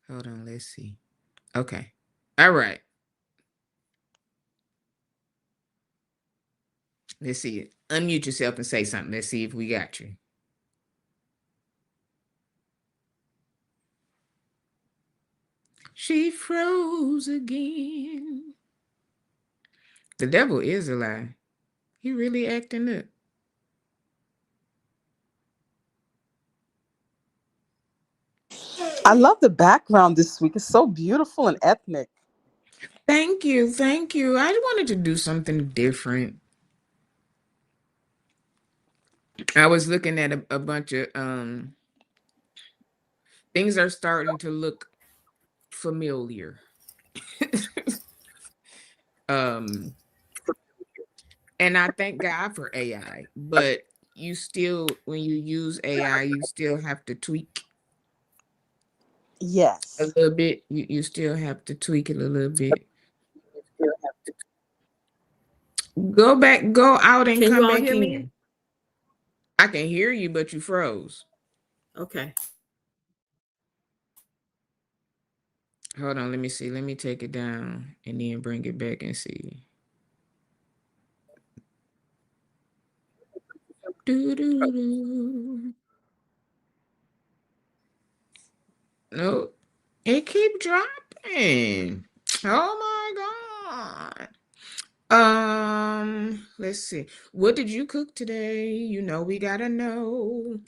Hold on, let's see. Okay. All right. Let's see it. Unmute yourself and say something. Let's see if we got you. She froze again. The devil is a lie. He really acting up. I love the background this week. It's so beautiful and ethnic. Thank you. Thank you. I wanted to do something different. I was looking at a bunch of things are starting to look familiar. um and I thank God for AI, but you still when you use AI, you still have to tweak a Yes. little bit. You still have to tweak it a little bit. Go back, go out and Can you come all back hear me? in. I can hear you, but you froze. Okay. Hold on, let me see. Let me take it down and then bring it back and see. Do do do. No, it keep dropping. Oh my god. Let's see. What did you cook today? You know we gotta know.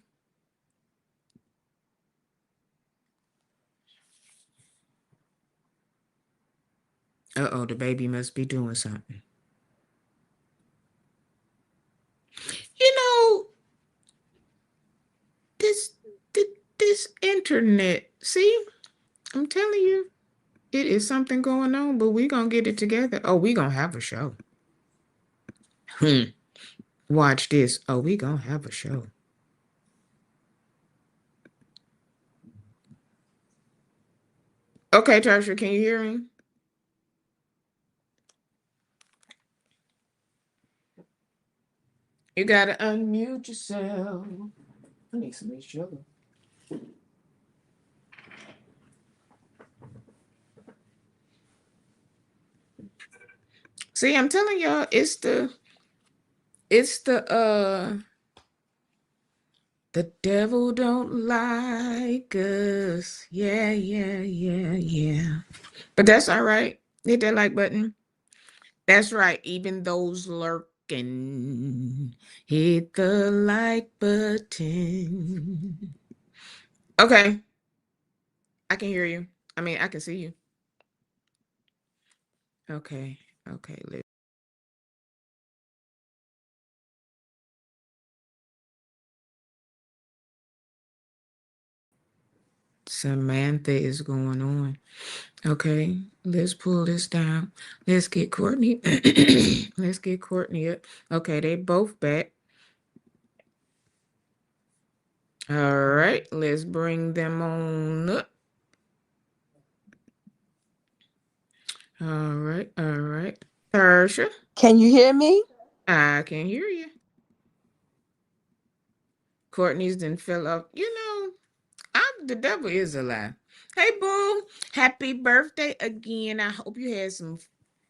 Uh-oh, the baby must be doing something. You know, this this internet. See, I'm telling you, it is something going on, but we gonna get it together. Oh, we gonna have a show. Hmm. Watch this. Oh, we gonna have a show. Okay, Tasha, can you hear me? You gotta unmute yourself. I need some of this sugar. See, I'm telling y'all, it's the devil don't like us. Yeah, yeah, yeah, yeah. But that's all right. Hit that like button. That's right. Even those lurking, hit the like button. Okay, I can hear you. I mean, I can see you. Okay, okay. Samantha is going on. Okay, let's pull this down. Let's get Courtney. Let's get Courtney up. Okay, they both back. All right, let's bring them on up. All right, all right. Tarsha, Can you hear me? I can hear you. Courtney's then fell off. You know, the devil is a lie. Hey, boo. Happy birthday again. I hope you had some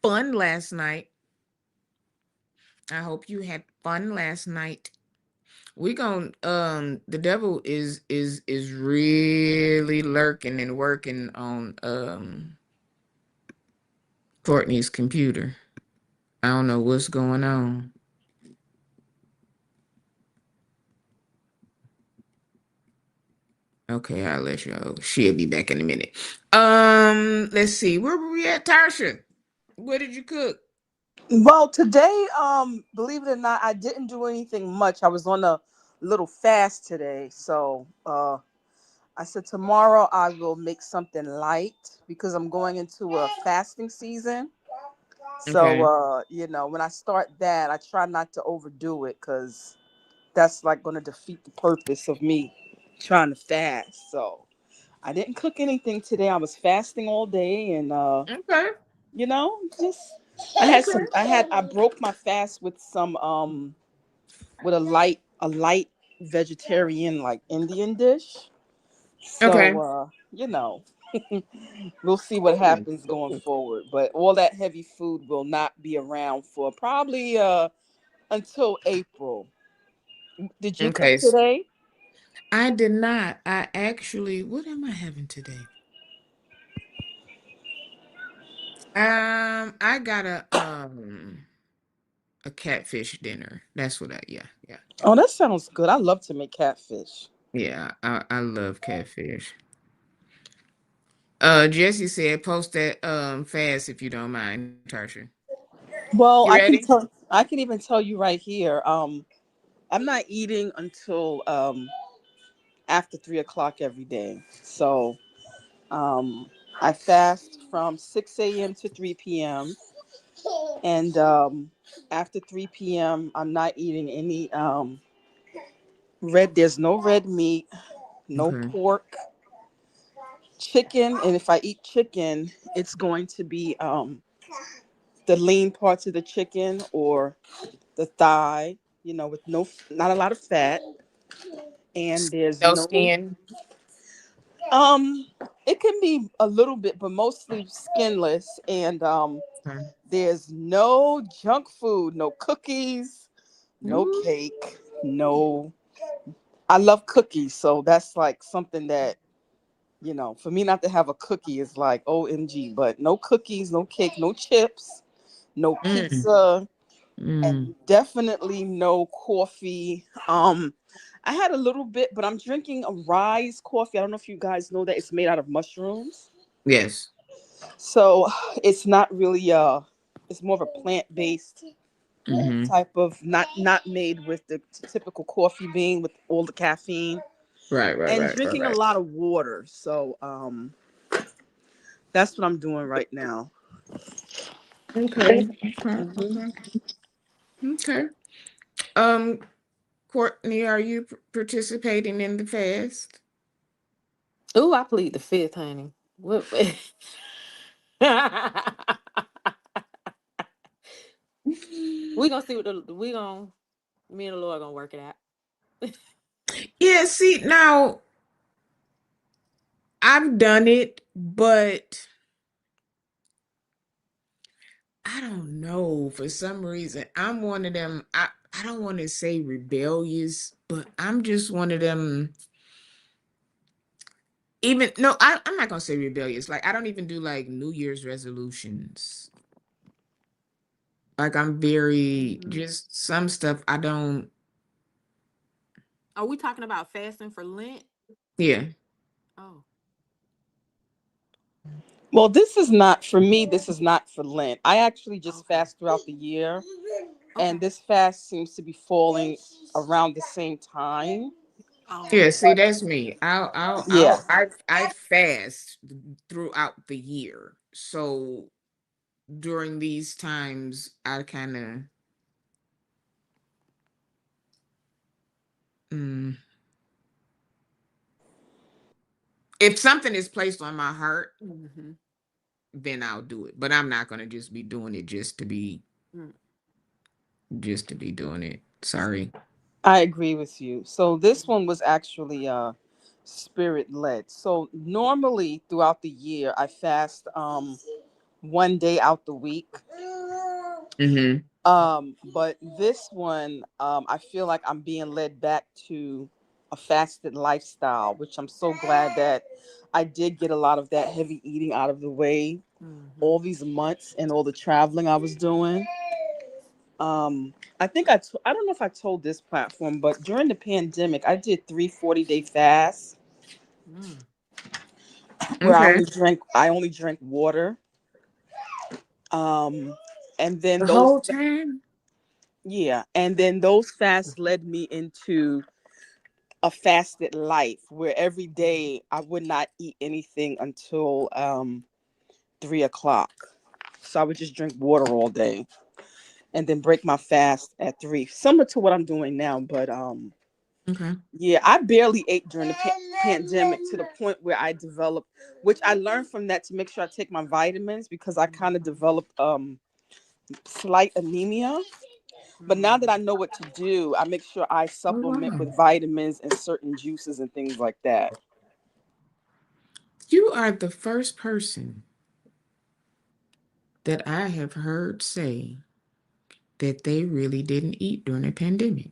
fun last night. I hope you had fun last night. We gon' the devil is really lurking and working on Courtney's computer. I don't know what's going on. Okay, I'll let you know. She'll be back in a minute. Let's see. Where were we at, Tarsha? What did you cook? Well, today, believe it or not, I didn't do anything much. I was on a little fast today. So I said tomorrow I will make something light because I'm going into a fasting season. So Okay. when I start that, I try not to overdo it because that's like going to defeat the purpose of me trying to fast. So I didn't cook anything today. I was fasting all day, and Okay. just Okay. I broke my fast with some with a light vegetarian like Indian dish. So Okay. We'll see what Oh, happens going forward. But all that heavy food will not be around for probably until April. Did you okay. cook today? I did not. I actually, what am I having today? I got a catfish dinner. That's what I yeah. Oh, that sounds good. I love to make catfish. Yeah, I love catfish. Jesse said post that fast if you don't mind, Tarsha. You Well, ready? I can even tell you right here. I'm not eating until after 3 o'clock every day. So um I fast from 6 a.m. to 3 p.m. And after 3 p.m. I'm not eating any there's no red meat, no Okay. pork, chicken, and if I eat chicken, it's going to be the lean parts of the chicken or the thigh, with not a lot of fat, and there's No no skin. um it can be a little bit, but mostly skinless, and Okay. there's no junk food, no cookies, no Ooh. cake, no. I love cookies, so that's like something that, for me not to have a cookie is like OMG, but no cookies, no cake, no chips, no Mm, pizza, mm. and definitely no coffee. I had a little bit, but I'm drinking a rise coffee. I don't know if you guys know that it's made out of mushrooms. Yes. So it's not really it's more of a plant-based Mm-hmm. type of, not made with the typical coffee bean with all the caffeine, and drinking a Right. lot of water. So that's what I'm doing right now. Okay. Okay. Mhm. Okay. Okay. Um, Courtney, are you participating in the fast? Ooh, I plead the fifth, honey. What? We gonna see what we gonna me and the Lord gonna work it out. Yeah, see, now I've done it, but I don't know. For some reason, I'm one of them. I don't want to say rebellious, but I'm just one of them. Even no, I'm not gonna say rebellious. Like I don't even do like New Year's resolutions. Like I'm very Hmm. just some stuff I don't. Are we talking about fasting for Lent? Yeah, Oh, Well, this is not for me. This is not for Lent. I actually just okay, fast throughout the year, and okay. this fast seems to be falling around the same time. Oh, yeah. See, that's me. Yeah, I fast throughout the year. So during these times, I kind of. Mm, if something is placed on my heart, mm-hmm. then I'll do it. But I'm not gonna just be doing it just to be doing it. Sorry. I agree with you. So this one was actually spirit led. So normally throughout the year I fast one day out the week. Mm-hmm. But this one, I feel like I'm being led back to a fasted lifestyle, which I'm so glad that I did get a lot of that heavy eating out of the way Mm-hmm. all these months and all the traveling I was doing. I think I don't know if I told this platform, but during the pandemic, I did 3 40-day fasts Mm. where Okay. I only drank water. Um, and then The those whole time. Yeah, and then those fasts led me into a fasted life where every day I would not eat anything until 3 o'clock. So I would just drink water all day and then break my fast at 3, similar to what I'm doing now. But Okay. yeah, I barely ate during the pandemic to the point where I developed, which I learned from that to make sure I take my vitamins because I kind of developed slight anemia. But now that I Mm. know what to do, I make sure I Oh supplement wow. with vitamins and certain juices and things like that. You are the first person that I have heard say that they really didn't eat during the pandemic.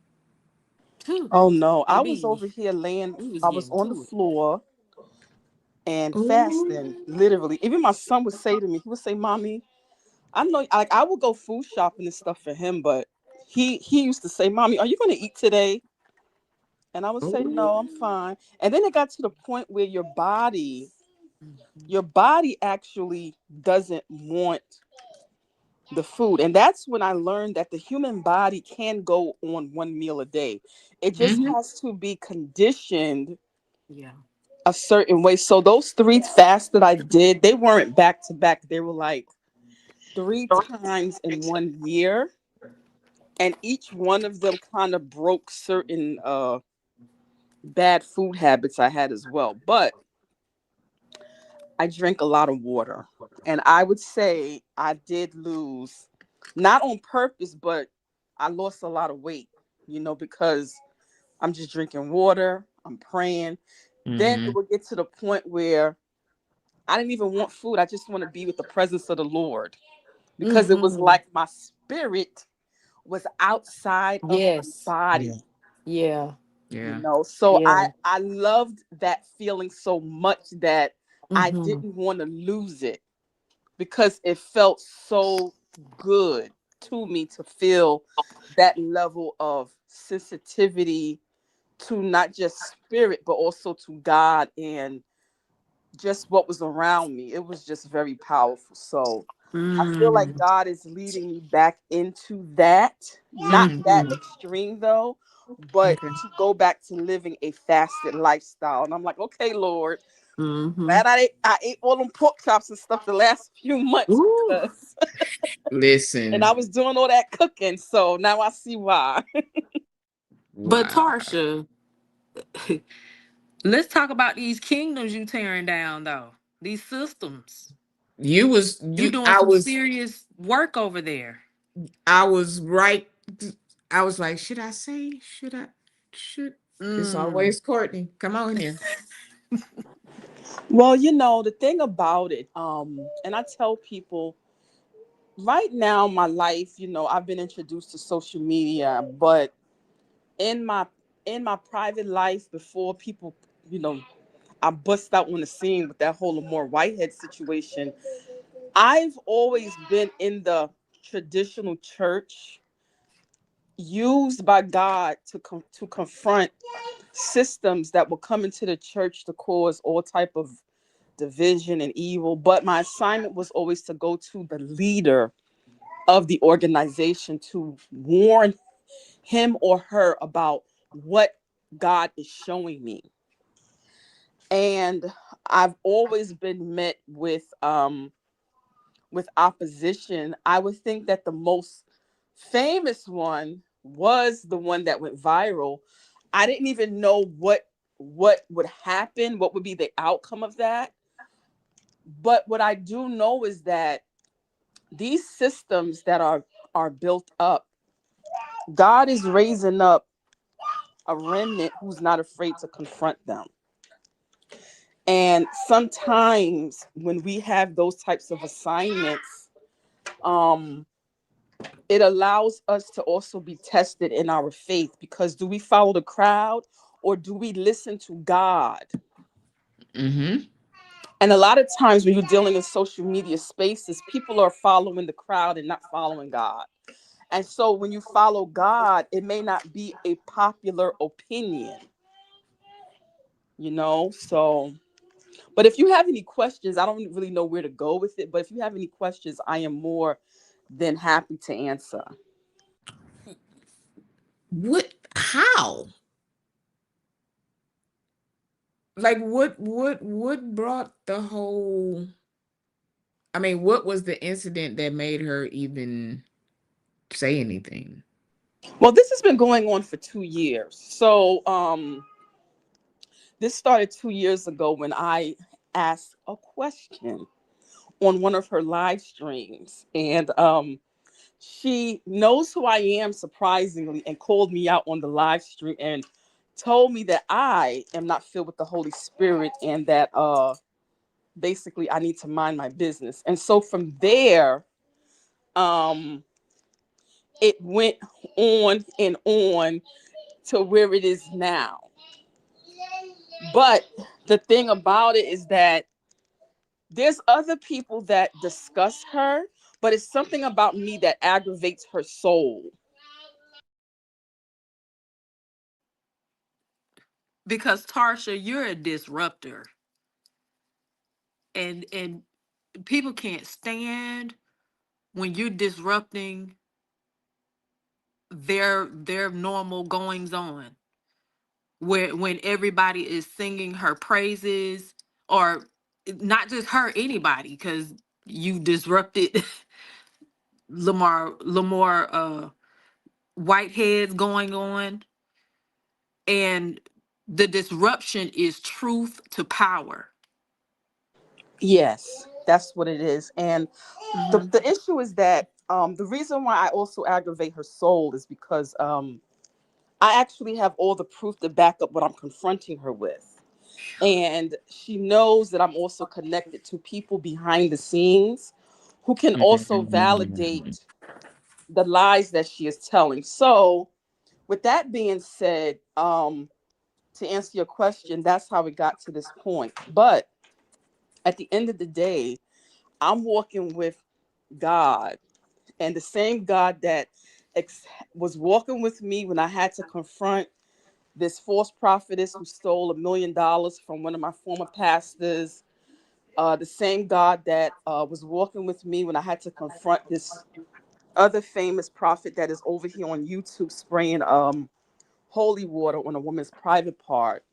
Phew. Oh no, I was Baby, over here laying. we was I was getting on the to it. floor and Oh. fasting, literally. Even my son would say to me, he would say, "Mommy, I know, like I would go food shopping and stuff for him, but he used to say, "Mommy, are you going to eat today?" And I would say, Oh. "No, I'm fine." And then it got to the point where Mhm. your body actually doesn't want the food. And that's when I learned that the human body can go on one meal a day. It just Mm-hmm. has to be conditioned Yeah. a certain way. So those three fasts that I did, they weren't back to back. They were like three times in 1 year. And each one of them kind of broke certain bad food habits I had as well. But I drink a lot of water. And I would say I did lose, not on purpose, but I lost a lot of weight, because I'm just drinking water, I'm praying. Then it Mm-hmm. would get to the point where I didn't even want food. I just want to be with the presence of the Lord because it was Mm-hmm. like my spirit was outside of my Yes. Yeah. body. Yeah. Yeah. So I Yeah. I loved that feeling so much that I Mm-hmm. didn't want to lose it because it felt so good to me to feel that level of sensitivity to not just spirit but also to God and just what was around me. It was just very powerful. So I feel like Mm-hmm. God is leading me back into that. Not that Mm-hmm. extreme though, but Okay. to go back to living a fasted lifestyle. And I'm like, okay, Lord, Mm-hmm. glad I ate all them pork chops and stuff the last few months Ooh. because and I Listen. was doing all that cooking. So now I see why. But Wow. Tarsha, let's talk about these kingdoms you tearing down though. These systems. You was You you doing I some was serious work over there. I was right. I was like, should I say? Should it's Mm. always Courtney. Come on here. Well, the thing about it, and I tell people right now, my life, I've been introduced to social media, but in my in my private life before people, you know, I bust out on the scene with that whole Amore Whitehead situation. I've always been in the traditional church used by God to confront systems that will come into the church to cause all type of division and evil. But my assignment was always to go to the leader of the organization to warn him or her about what God is showing me. And I've always been met with opposition. I would think that the most famous one was the one that went viral. I didn't even know what would happen, what would be the outcome of that. But what I do know is that these systems that are built up, God is raising up a remnant who's not afraid to confront them. And sometimes when we have those types of assignments, um, it allows us to also be tested in our faith because do we follow the crowd or do we listen to God? Mm-hmm. And a lot of times when you're dealing in social media spaces, people are following the crowd and not following God. And so when you follow God, it may not be a popular opinion, So, but if you have any questions, I don't really know where to go with it. But if you have any questions, I am more than happy to answer. What? How? Like what brought the whole? I mean, what was the incident that made her even say anything? Well, this has been going on for 2 years. So, this started 2 years ago when I asked a question on one of her live streams. And she knows who I am, surprisingly, and called me out on the live stream and told me that I am not filled with the Holy Spirit and that basically I need to mind my business. And so from there, um, it went on and on to where it is now. But the thing about it is that there's other people that discuss her, but it's something about me that aggravates her soul. Because Tarsha, you're a disruptor, and people can't stand when you're disrupting their normal goings on. Where when everybody is singing her praises, or not just her, anybody, because you disrupted Lamar Whiteheads going on, and the disruption is truth to power. Yes, that's what it is. And Mm-hmm. the issue is that the reason why I also aggravate her soul is because I actually have all the proof to back up what I'm confronting her with. And she knows that I'm also connected to people behind the scenes who can also validate the lies that she is telling. So, with that being said, to answer your question, that's how it got to this point. But at the end of the day, I'm walking with God, and the same God that was walking with me when I had to confront this false prophetess who stole $1 million from one of my former pastors. The same God that was walking with me when I had to confront this other famous prophet that is over here on YouTube spraying holy water on a woman's private part.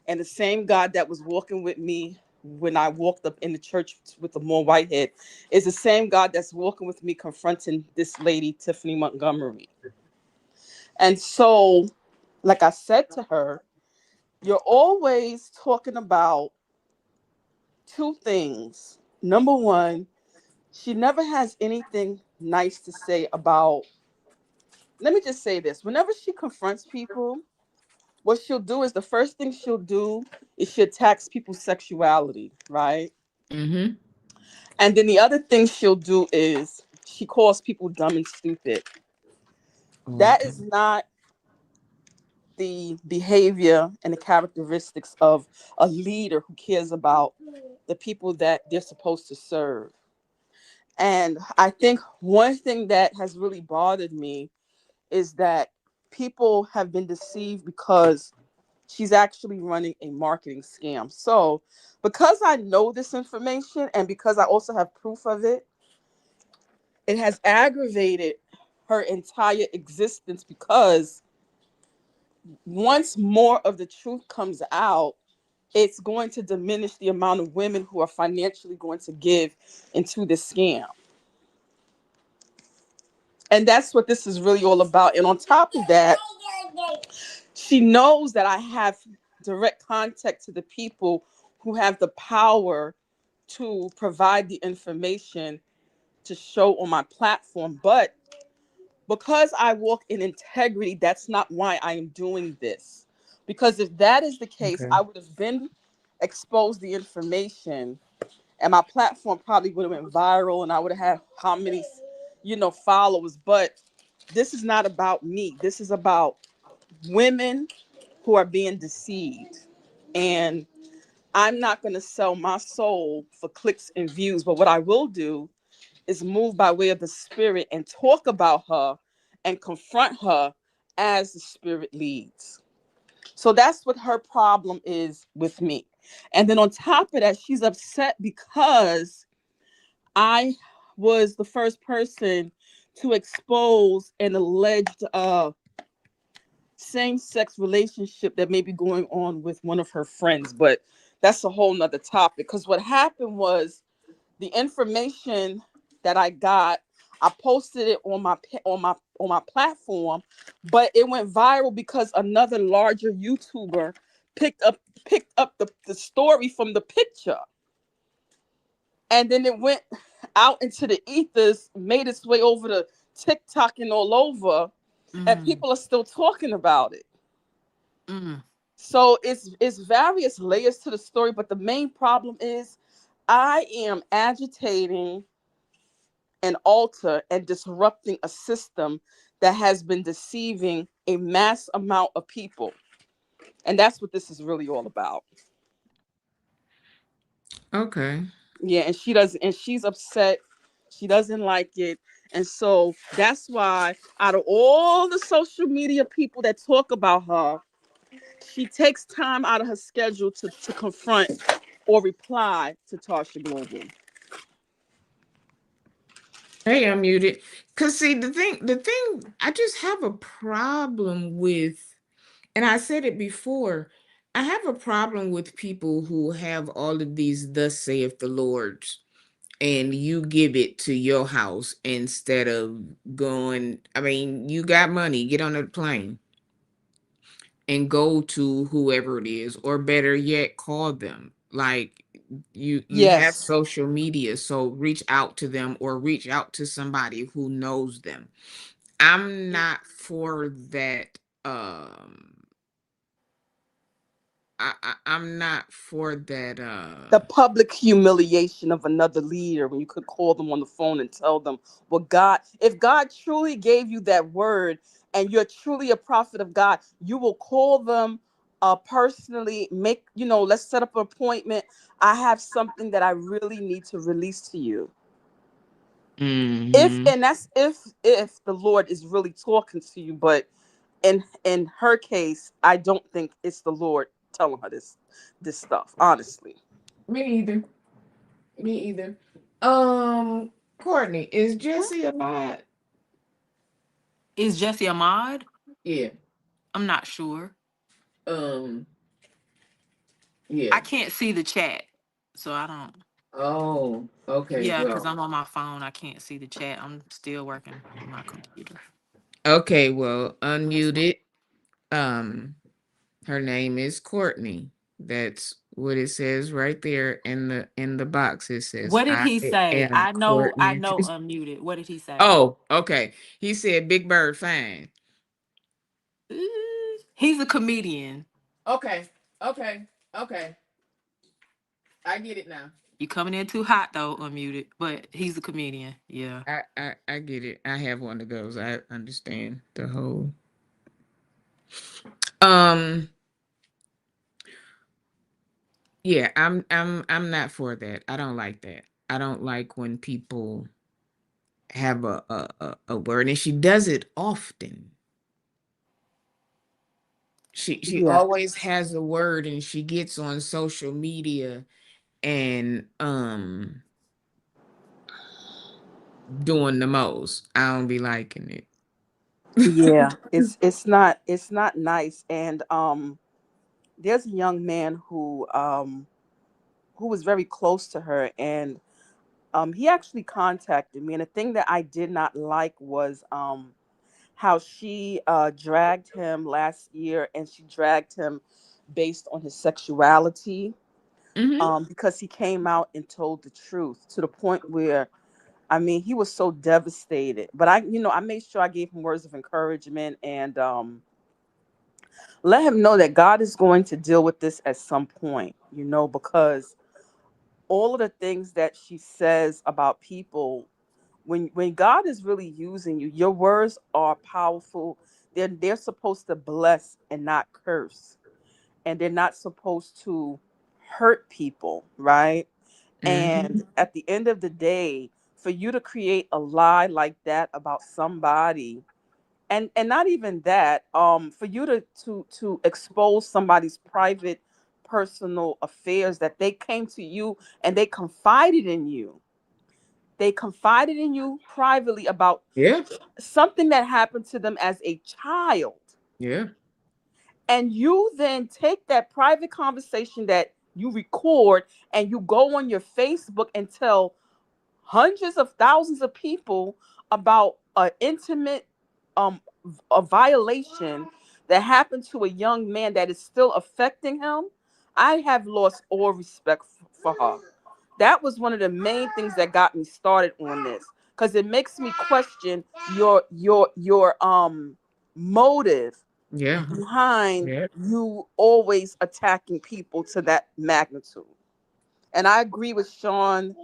And the same God that was walking with me when I walked up in the church with the more Whitehead is the same God that's walking with me confronting this lady, Tiffany Montgomery. And so, like I said to her, you're always talking about two things. Number one, she never has anything nice to say about, let me just say this. Whenever she confronts people, what she'll do is the first thing she'll do is she attacks people's sexuality, right? Mm-hmm. And then the other thing she'll do is she calls people dumb and stupid. That Okay. is not the behavior and the characteristics of a leader who cares about the people that they're supposed to serve. And I think one thing that has really bothered me is that people have been deceived because she's actually running a marketing scam. So, because I know this information and because I also have proof of it, it has aggravated her entire existence because once more of the truth comes out, it's going to diminish the amount of women who are financially going to give into this scam. And that's what this is really all about. And on top of that, she knows that I have direct contact to the people who have the power to provide the information to show on my platform. But because I walk in integrity, that's not why I am doing this. Because if that is the case, Okay. I would have been exposed the information and my platform probably would have went viral and I would have had how many, followers. But this is not about me. This is about women who are being deceived. And I'm not going to sell my soul for clicks and views. But what I will do is move by way of the spirit and talk about her and confront her as the spirit leads. So that's what her problem is with me. And then on top of that, she's upset because I was the first person to expose an alleged same-sex relationship that may be going on with one of her friends. But that's a whole nother topic. Because what happened was the information that I got, I posted it on my platform, but it went viral because another larger YouTuber picked up picked up the story from the picture. And then it went out into the ethers, made its way over to TikTok and all over, and Mm, people are still talking about it. mm, So it's various layers to the story, but the main problem is I am agitating an altar and disrupting a system that has been deceiving a mass amount of people. And that's what this is really all about. Okay. Yeah, and she doesn't, and she's upset. She doesn't like it. And so that's why, out of all the social media people that talk about her, she takes time out of her schedule to confront or reply to Tarsha Global. Hey, I'm muted. Cause see, the thing, I just have a problem with, and I said it before, I have a problem with people who have all of these "thus saith the Lord," and you give it to your house instead of going. I mean, you got money, get on a plane and go to whoever it is, or better yet, call them. Like you have Yes. social media, so reach out to them or reach out to somebody who knows them. I'm not for that. I'm not for that. The public humiliation of another leader when you could call them on the phone and tell them what God, if God truly gave you that word and you're truly a prophet of God, you will call them personally, make, let's set up an appointment. I have something that I really need to release to you. If Mm-hmm. and that's if the Lord is really talking to you, but in her case, I don't think it's the Lord telling her this stuff, honestly. Me either. Me either. Courtney, is Jesse alive? Is Jesse a mod? Yeah. I'm not sure. Um. I Yeah. can't see the chat, so I don't. Oh. Okay. Yeah, because Well. I'm on my phone. I can't see the chat. I'm still working on my computer. Okay. Well. Unmuted. Um. Her name is Courtney. That's what it says right there in the box. It says What did I he say? am I Courtney. know unmuted. What did he say? Oh, okay. He said Big Bird fine. He's a comedian. Okay. Okay. Okay. I get it now. You coming in too hot though, unmuted. But he's a comedian. Yeah. I get it. I have one of those. I understand the whole. Um. Yeah. I'm not for that. I don't like that. I don't like when people have a word, and she does it often. She Yeah. always has a word, and she gets on social media and doing the most. I don't be liking it. Yeah, it's not nice. And there's a young man who was very close to her, and he actually contacted me. And the thing that I did not like was how she dragged him last year, and she dragged him based on his sexuality, Hmm. because he came out and told the truth to the point where, I mean, he was so devastated. But I made sure I gave him words of encouragement, and let him know that God is going to deal with this at some point, because all of the things that she says about people, when God is really using you, your words are powerful. They're supposed to bless and not curse. And they're not supposed to hurt people, right? And Hmm. at the end of the day, for you to create a lie like that about somebody, and not even that, for you to expose somebody's private personal affairs, that they came to you and they confided in you privately about Yeah. something that happened to them as a child, Yeah. and you then take that private conversation that you record and you go on your Facebook and tell hundreds of thousands of people about an intimate a violation that happened to a young man that is still affecting him. I have lost all respect for her. That was one of the main things that got me started on this, because it makes me question your motive Yeah. behind Yeah. you always attacking people to that magnitude. And I agree with Sean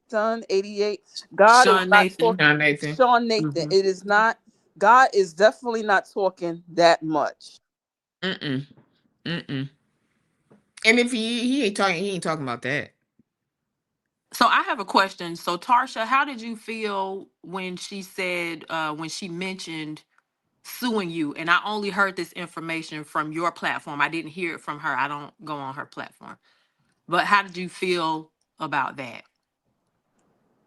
Dunn 88. God is Sean not Nathan. talking. John Nathan. Sean Nathan. Hmm. It is not. God is definitely not talking that much. Mm-mm. Mm-mm. And if he ain't talking about that. So I have a question. So Tarsha, how did you feel when she said when she mentioned suing you? And I only heard this information from your platform. I didn't hear it from her. I don't go on her platform. But how did you feel about that?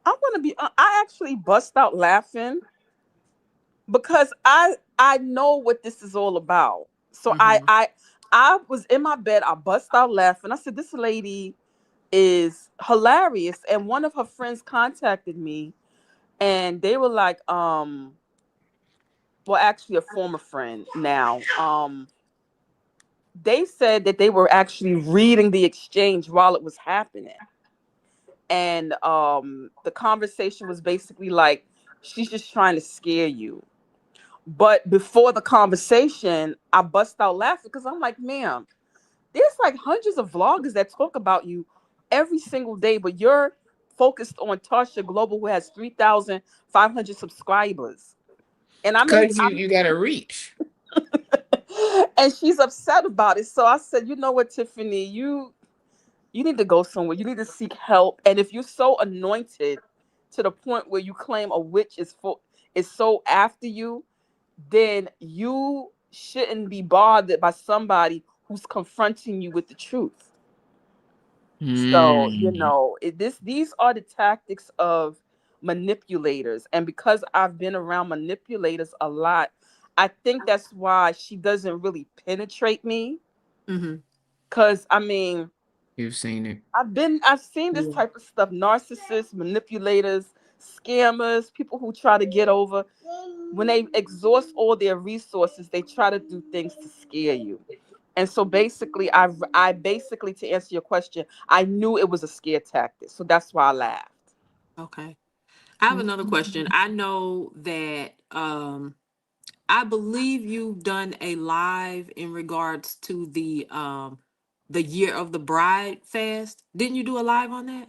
I'm gonna be. I actually bust out laughing because I know what this is all about. So Hmm. I was in my bed. I bust out laughing. I said, "This lady is hilarious." And one of her friends contacted me, and they were like, well, actually, a former friend now. They said that they were actually reading the exchange while it was happening, and the conversation was basically like, she's just trying to scare you. But before the conversation, I bust out laughing because I'm like, ma'am, there's like hundreds of vloggers that talk about you every single day, but you're focused on Tasha Global, who has 3,500 subscribers. And I made, Because you gotta reach. and she's upset about it. So I said, you know what, Tiffany, you need to go somewhere. You need to seek help. And if you're so anointed to the point where you claim a witch is so after you, then you shouldn't be bothered by somebody who's confronting you with the truth. So, Mm. these are the tactics of manipulators. And because I've been around manipulators a lot, I think that's why she doesn't really penetrate me. Hmm. Cause I mean, You've seen it. I've seen this Yeah. type of stuff: narcissists, manipulators, scammers, people who try to get over. When they exhaust all their resources, they try to do things to scare you. And so basically, I basically, to answer your question, I knew it was a scare tactic, so that's why I laughed. Okay. I have another question. I know that I believe you've done a live in regards to the year of the bride fast. Didn't you do a live on that?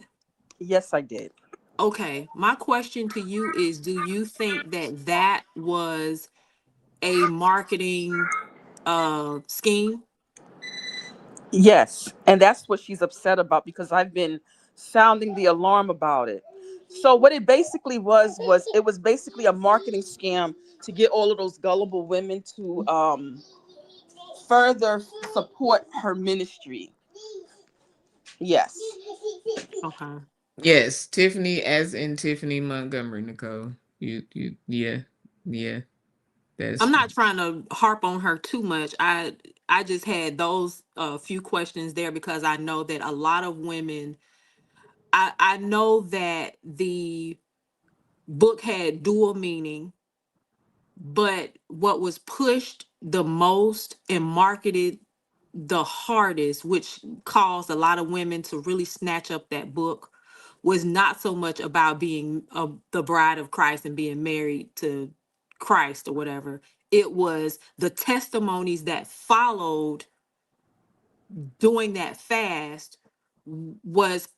Yes, I did. Okay. My question to you is, do you think that that was a marketing scheme? Yes, and that's what she's upset about because I've been sounding the alarm about it. So what it basically was it was basically a marketing scam to get all of those gullible women to further support her ministry. Yes. Okay. Yes, Tiffany, as in Tiffany Montgomery, Nicole. Yeah, yeah, I'm that's not trying to harp on her too much. I just had those few questions there because I know that a lot of women. I know that the book had dual meaning, but what was pushed the most and marketed the hardest, which caused a lot of women to really snatch up that book, was not so much about being the bride of Christ and being married to Christ or whatever. It was the testimonies that followed doing that fast was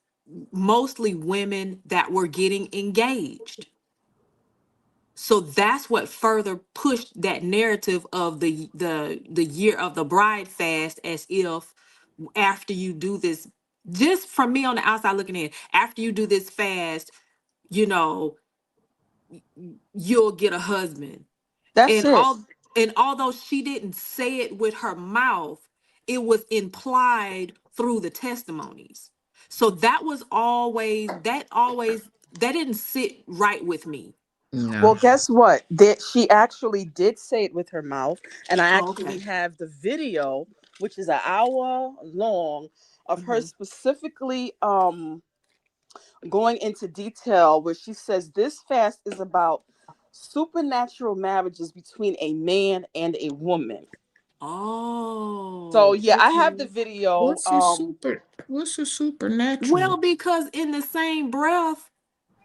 mostly women that were getting engaged. So that's what further pushed that narrative of the year of the bride fast, as if after you do this, just from me on the outside looking in, after you do this fast, you know, you'll get a husband. That's And it. although she didn't say it with her mouth, it was implied through the testimonies. So that didn't sit right with me. no. Well, guess what? That she actually did say it with her mouth, and I Oh, actually okay. have the video, which is an hour long, of her Hmm. specifically going into detail where she says this fast is about supernatural marriages between a man and a woman. So Oh, yeah, I have the okay. video. What's a supernatural? Well, because in the same breath,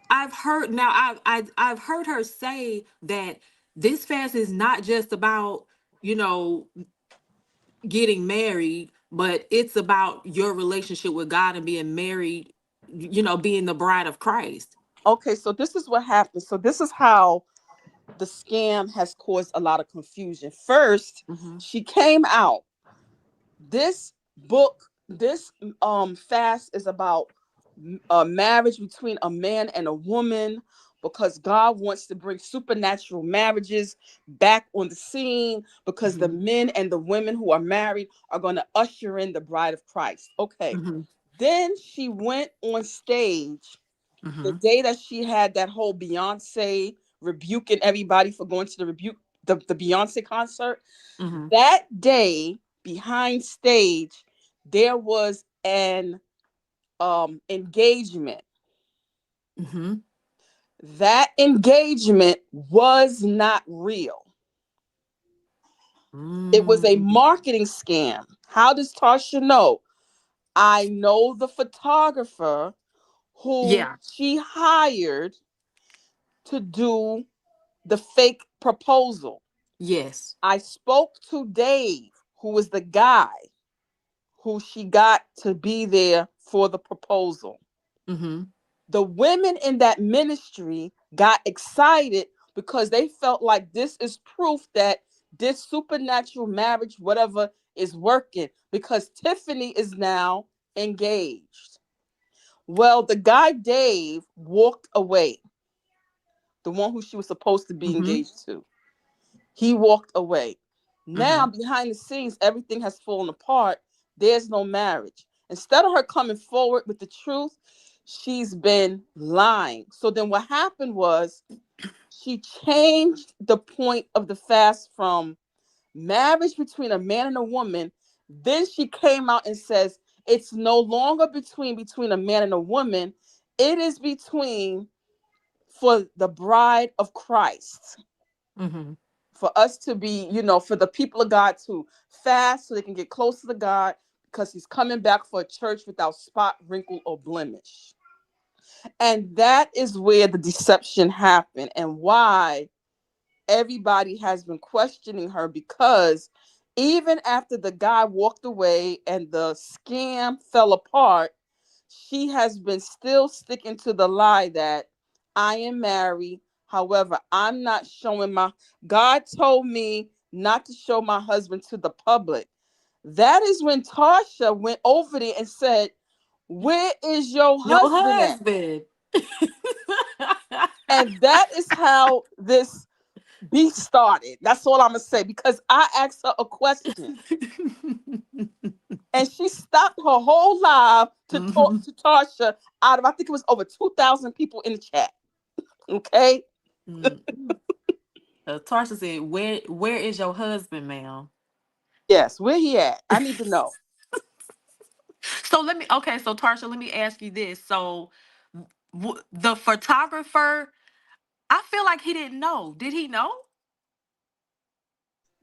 I've heard her say that this fast is not just about, you know, getting married, but it's about your relationship with God and being married, being the bride of Christ. Okay, so this is what happened. So this is how the scam has caused a lot of confusion. First, Mm-hmm. she came out. This book, this fast is about a marriage between a man and a woman, because God wants to bring supernatural marriages back on the scene, because the Mm-hmm. men and the women who are married are going to usher in the bride of Christ. Okay. Mm-hmm. Then she went on stage the Mm-hmm. day that she had that whole Beyonce rebuking everybody for going to the Beyonce concert. Mm-hmm. That day, behind stage, there was an engagement. Mm-hmm. That engagement was not real. It was a Mm. marketing scam. How does Tasha know? I know the photographer who Yeah. she hired to do the fake proposal. Yes. I spoke to Dave, who was the guy who she got to be there for the proposal. Mm-hmm. The women in that ministry got excited because they felt like this is proof that this supernatural marriage, whatever, is working, because Tiffany is now engaged. Well, the guy Dave walked away, the one who she was supposed to be Mm-hmm. engaged to. He walked away. Mm-hmm. Now, behind the scenes, everything has fallen apart. There's no marriage. Instead of her coming forward with the truth, she's been lying. So then what happened was she changed the point of the fast from marriage between a man and a woman. Then she came out and says it's no longer between a man and a woman. It is between for the bride of Christ, Mm-hmm. for us to be, for the people of God to fast so they can get closer to God, because he's coming back for a church without spot, wrinkle, or blemish. And that is where the deception happened, and why everybody has been questioning her, because even after the guy walked away and the scam fell apart, she has been still sticking to the lie that I am married. However, I'm not showing my, God told me not to show my husband to the public. That is when Tasha went over there and said, where is your Your husband at? husband. And that is how this beef started. That's all I'm going to say, because I asked her a question and she stopped her whole live to talk Mm-hmm. to Tasha out of, I think it was over 2,000 people in the chat. Okay. Mm-hmm. Tarsha said, "Where is your husband, ma'am?" Yes. Where he at? I need to know. So okay. So Tarsha, let me ask you this. So the photographer, I feel like he didn't know. Did he know?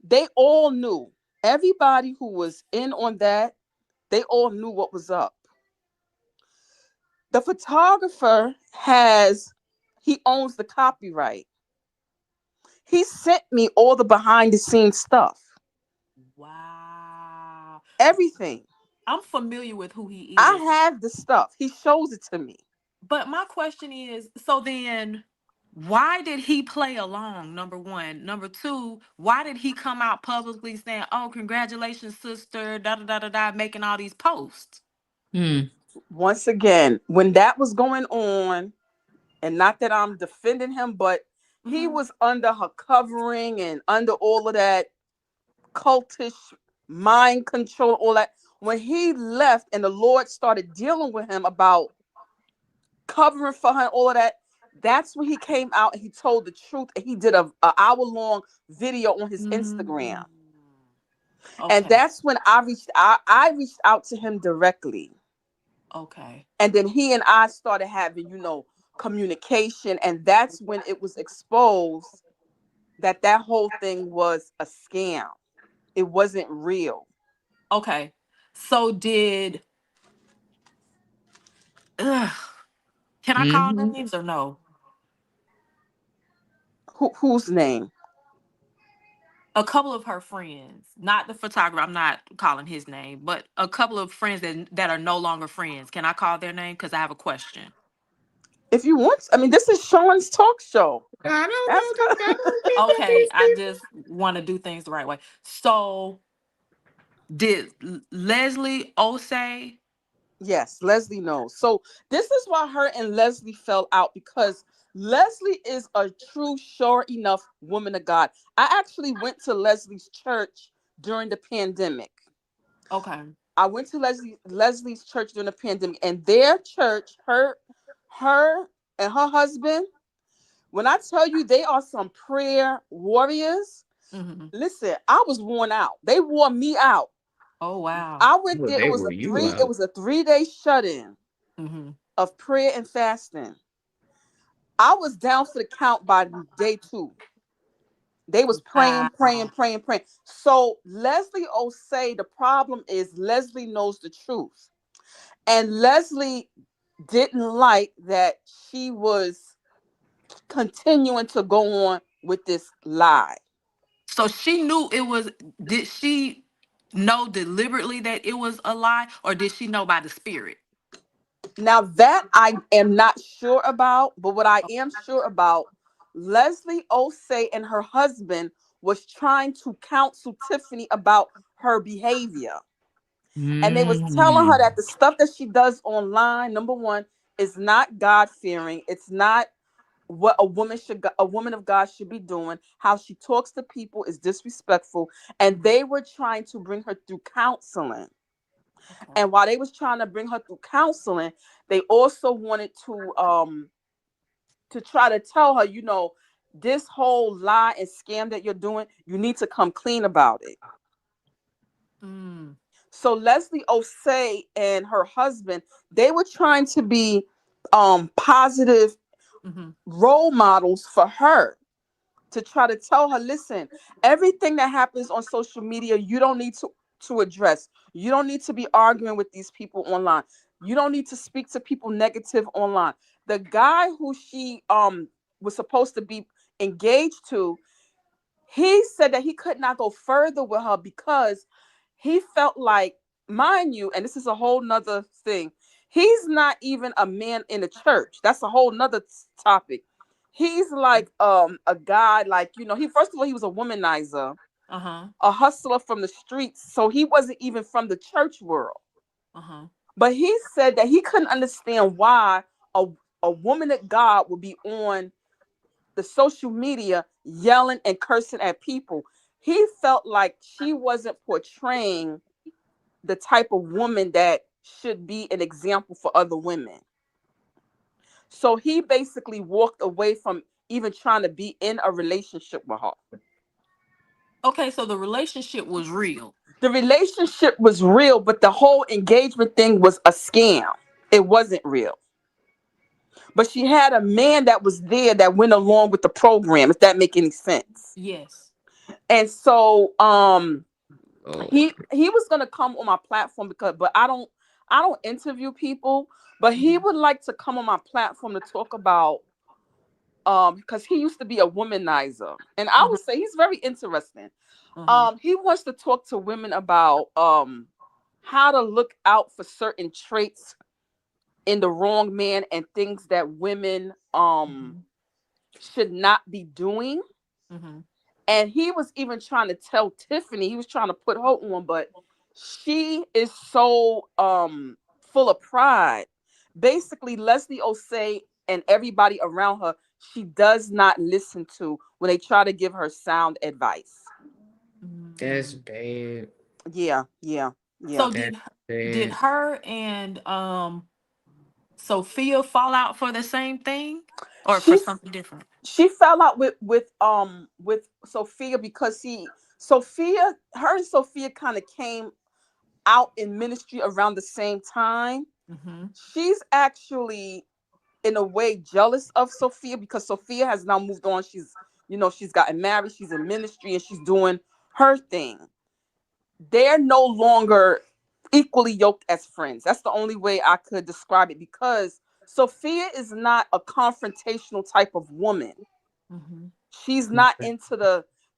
They all knew. Everybody who was in on that, they all knew what was up. The photographer he owns the copyright. He sent me all the behind the scenes stuff, Wow. everything. I'm familiar with who he I is. have the stuff. He shows it to me. But my question is, so then why did he play along? Number one. Number two, why did he come out publicly saying, "Oh, congratulations, sister," da da da da da, making all these posts? Mm. Once again, when that was going on, and not that I'm defending him, but he Mm-hmm. was under her covering and under all of that cultish mind control, all that. When he left and the Lord started dealing with him about covering for her and all of that, that's when he came out and he told the truth, and he did a hour long video on his Mm. Instagram. And Okay. that's when I reached out to him directly. Okay. And then he and I started having, communication, and that's when it was exposed that that whole thing was a scam. It wasn't real. Okay. So ugh, can I call Mm-hmm. names or no? Whose name? a couple of her friends, not the photographer. I'm not calling his name, but a couple of friends that are no longer friends. Can I call their name? Because I have a question. If you want, I mean, this is Sean's talk show. I don't Ask know them. I her. don't keep up Okay, these I people. just want to do things the right way. So, did Leslie Osei? Yes, Leslie knows. So this is why her and Leslie fell out, because Leslie is a true, sure enough woman of God. I actually went to Leslie's church during the pandemic. Okay. I went to Leslie's church during the pandemic, and their church, her and her husband. When I tell you they are some prayer warriors, Hmm. listen, I was worn out. They wore me out. Oh wow. I went Well, there. they were you It out. was a 3 day shut in Hmm. of prayer and fasting. I was down for the count by day two. They was praying, praying, Wow. praying, praying. So Leslie Osei, the problem is Leslie knows the truth. And Leslie didn't like that she was continuing to go on with this lie. So she knew it was. Did she know deliberately that it was a lie, or did she know by the spirit? Now that I am not sure about, but what I am sure about, Leslie Osei and her husband was trying to counsel Tiffany about her behavior. And they was telling her that Mm. the stuff that she does online, number one, is not God fearing. It's not what a woman of God should be doing. How she talks to people is disrespectful. And Mhm. they were trying to bring her through counseling. Okay. And while they was trying to bring her through counseling, they also wanted to try to tell her, this whole lie and scam that you're doing, you need to come clean about it. Mm. So Leslie Osei and her husband, they were trying to be positive Mm-hmm. role models for her, to try to tell her, listen, everything that happens on social media, you don't need to address. You don't need to be arguing with these people online. You don't need to speak to people negative online. The guy who she was supposed to be engaged to, he said that he could not go further with her because he felt like, mind you, and this is a whole nother thing, he's not even a man in the church. That's a whole nother topic. He's like a guy, like, he, first of all, he was a womanizer, Uh-huh. a hustler from the streets, so he wasn't even from the church world. Uh-huh. But he said that he couldn't understand why a, a woman of God would be on the social media yelling and cursing at people. He felt like she wasn't portraying the type of woman that should be an example for other women. So he basically walked away from even trying to be in a relationship with her. Okay, so the relationship was real. The relationship was real, but the whole engagement thing was a scam. It wasn't real. But she had a man that was there that went along with the program, if that make any sense. Yes. And so Oh. he was gonna come on my platform, because but I don't interview people, but he Mm-hmm. would like to come on my platform to talk about, because he used to be a womanizer, and I Uh-huh. would say he's very interesting. Uh-huh. He wants to talk to women about how to look out for certain traits in the wrong man, and things that women Mm-hmm. should not be doing. Mm-hmm. And he was even trying to tell Tiffany, he was trying to put her on, but she is so full of pride. Basically, Leslie Osei and everybody around her, she does not listen to when they try to give her sound advice. That's Mm. bad. Yeah, yeah, yeah. So That's did bad. her and Sophia fall out for the same thing or for She something different? she fell out with Sophia because her and Sophia kind of came out in ministry around the same time. Mm-hmm. She's actually in a way jealous of Sophia, because Sophia has now moved on. She's gotten married, she's in ministry, and she's doing her thing. They're no longer equally yoked as friends. That's the only way I could describe it, because Sophia is not a confrontational type of woman. Mm-hmm. She's not Okay. into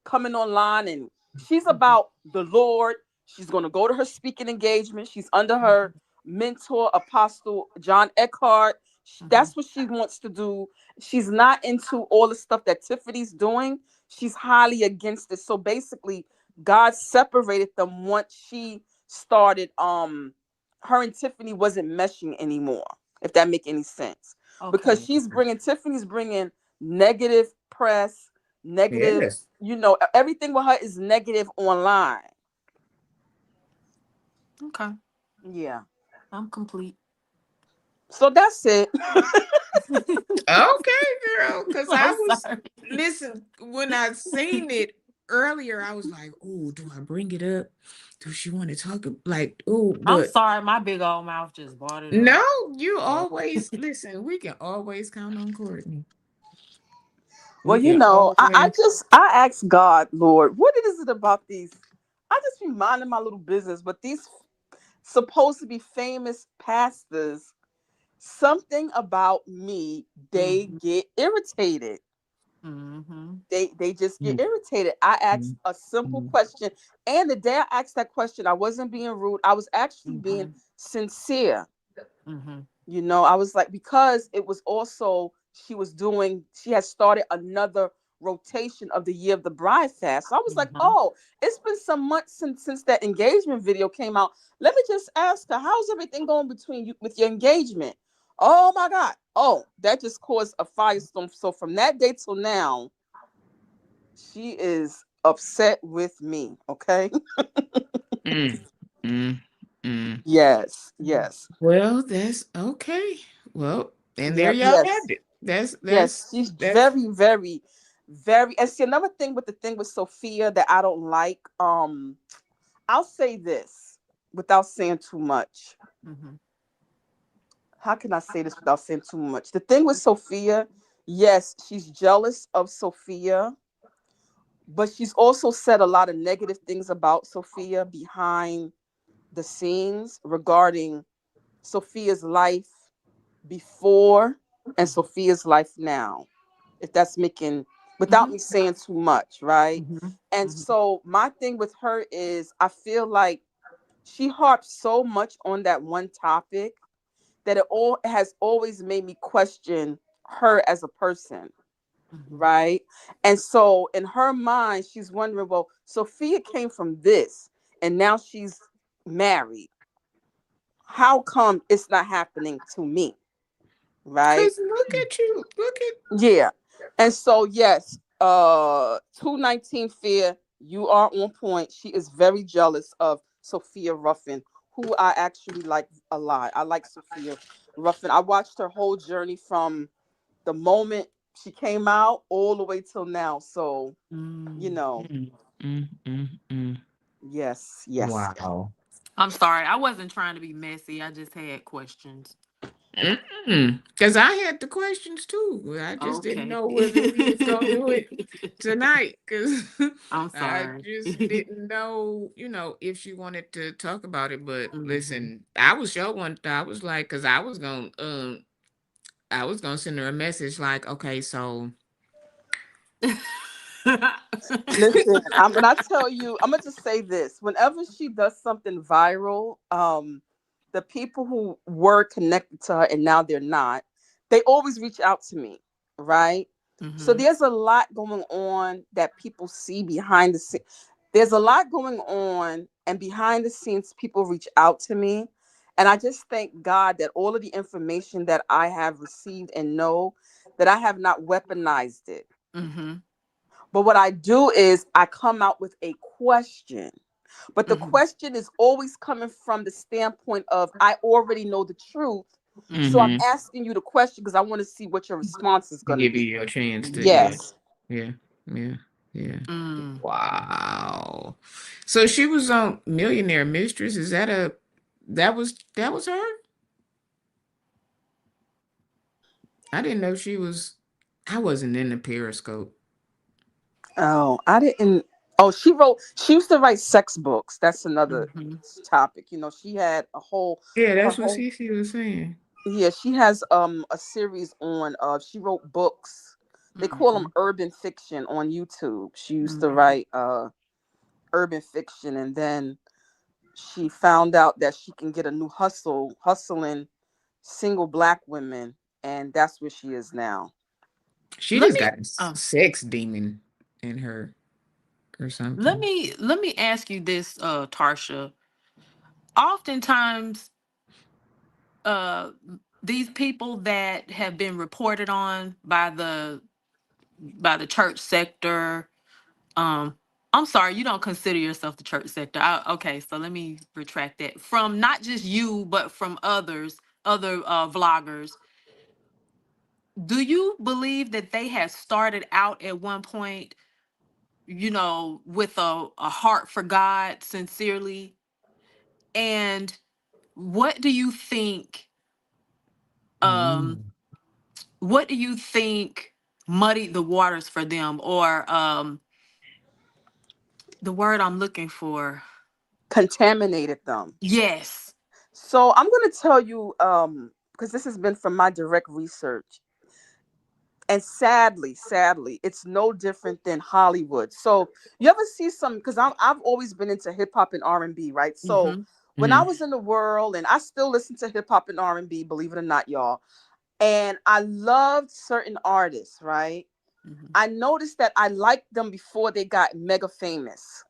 coming online, and she's about the Lord. She's going to go to her speaking engagement. She's under her mentor, Apostle John Eckhart. Mhm. That's what she wants to do. She's not into all the stuff that Tiffany's doing. She's highly against it. So basically, God separated them once she started. Her and Tiffany wasn't meshing anymore. If that make any sense, because Okay. Tiffany's bringing negative press, negative, Yes. everything with her is negative online. Okay. Yeah. I'm complete. So that's it. Okay, girl. Cause I I'm was sorry. listen, when I seen it earlier, I was like, oh, do I bring it up? Does she want to talk like, oh, I'm but sorry. My big old mouth just brought it no, up. you Oh. always listen, we can always count on Courtney. Well, We can I always just I asked God, Lord, what is it about these? I just be minding my little business, but these supposed to be famous pastors, something about me, they Mm-hmm. get irritated. Mm-hmm. They just get Mm, irritated. I asked mm, a simple mm. question, and the day I asked that question, I wasn't being rude. I was actually being Mm-hmm. sincere. Mm-hmm. I was like, because it was also, she had started another rotation of the Year of the Bride fast. So I was like, Mm-hmm. oh, it's been some months since that engagement video came out. Let me just ask her, how's everything going between you with your engagement? Oh my God. Oh, that just caused a firestorm. So from that day till now, she is upset with me. Okay. Mm, mm, mm. Yes. Yes. Well, that's okay. Well, and there Yep. y'all have Yes. it. That's Yes, that's she's that's very, very, very. And see, another thing with the thing with Sophia that I don't like. I'll say this without saying too much. Mm-hmm. How can I say this without saying too much? The thing with Sophia, yes, she's jealous of Sophia, but she's also said a lot of negative things about Sophia behind the scenes regarding Sophia's life before and Sophia's life now. If that's making, without Mm-hmm. me saying too much, right? Mm-hmm. And Mm-hmm. so my thing with her is I feel like she harps so much on that one topic that it has always made me question her as a person, Mm-hmm. right? And so in her mind, she's wondering, well, Sophia came from this and now she's married. How come it's not happening to me? Right? because look at you. Look at Yeah. And so yes, 219 Fear, you are on point. She is very jealous of Sophia Ruffin, who I actually like a lot. I like Sophia Ruffin. I watched her whole journey from the moment she came out all the way till now. So, you Mm. know, mm, mm, mm, mm. yes, yes. Wow. I'm sorry. I wasn't trying to be messy. I just had questions. Because I had the questions too. I just didn't Okay. know whether we was gonna do it tonight. Because I'm I sorry. just didn't know, if she wanted to talk about it. But Hmm. listen, I was sure one. I was like, because I was gonna send her a message like, okay, so Listen, when I tell you, I'm gonna just say this. Whenever she does something viral, the people who were connected to her and now they're not, they always reach out to me, right? So Hmm. there's a lot going on that people see behind the scenes. There's a lot going on, and behind the scenes, people reach out to me. And I just thank God that all of the information that I have received and know that I have not weaponized it. Hmm. But what I do is I come out with a question. But the Hmm. question is always coming from the standpoint of I already know the truth. So I'm Hmm. mm-hmm, asking you the question because I want to see what your response is going to give you be. your chance to, yeah, Yes. yeah, yeah, yeah. Mm. Wow. So she was on Millionaire Mistress. Is that that was her? I didn't know she was. I wasn't in the Periscope. Oh, I didn't. Oh, she used to write sex books. That's another Hmm. topic. She had Yeah, her that's what whole, Cece was saying. yeah, she has a series on she wrote books They call them Mhm. urban fiction on YouTube. She used to Mhm. write urban fiction, and then she found out that she can get a new hustling single black women, and that's where she is now. She Let just me got a sex demon in her or something. let me ask you this, Tarsha. Oftentimes, uh, these people that have been reported on by the church sector, um, I'm sorry, you don't consider yourself the church sector. Okay, so let me retract that. From not just you, but from other vloggers, do you believe that they have started out at one point, with a heart for God sincerely? And what do you think um Mm. what do you think muddied the waters for them, or the word I'm looking for? Contaminated them. Yes. So I'm going to tell you, because this has been from my direct research, and sadly, it's no different than Hollywood. So you ever see some? Because I've always been into hip hop and R&B, right? So Mm-hmm. when I Mm. was in the world, and I still listen to hip hop and R&B, believe it or not, y'all, and I loved certain artists, right? Mm-hmm. I noticed that I liked them before they got mega famous,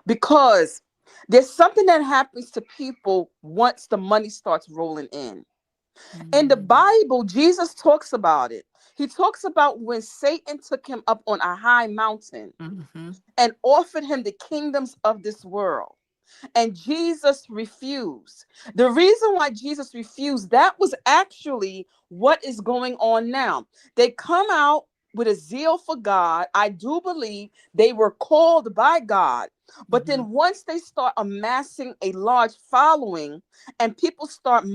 because there's something that happens to people once the money starts rolling in. In the Mm-hmm. Bible, Jesus talks about it. He talks about when Satan took him up on a high mountain Mm-hmm. and offered him the kingdoms of this world. And Jesus refused. The reason why Jesus refused, that was actually what is going on now. They come out with a zeal for God. I do believe they were called by God. But Mm-hmm. then once they start amassing a large following and people start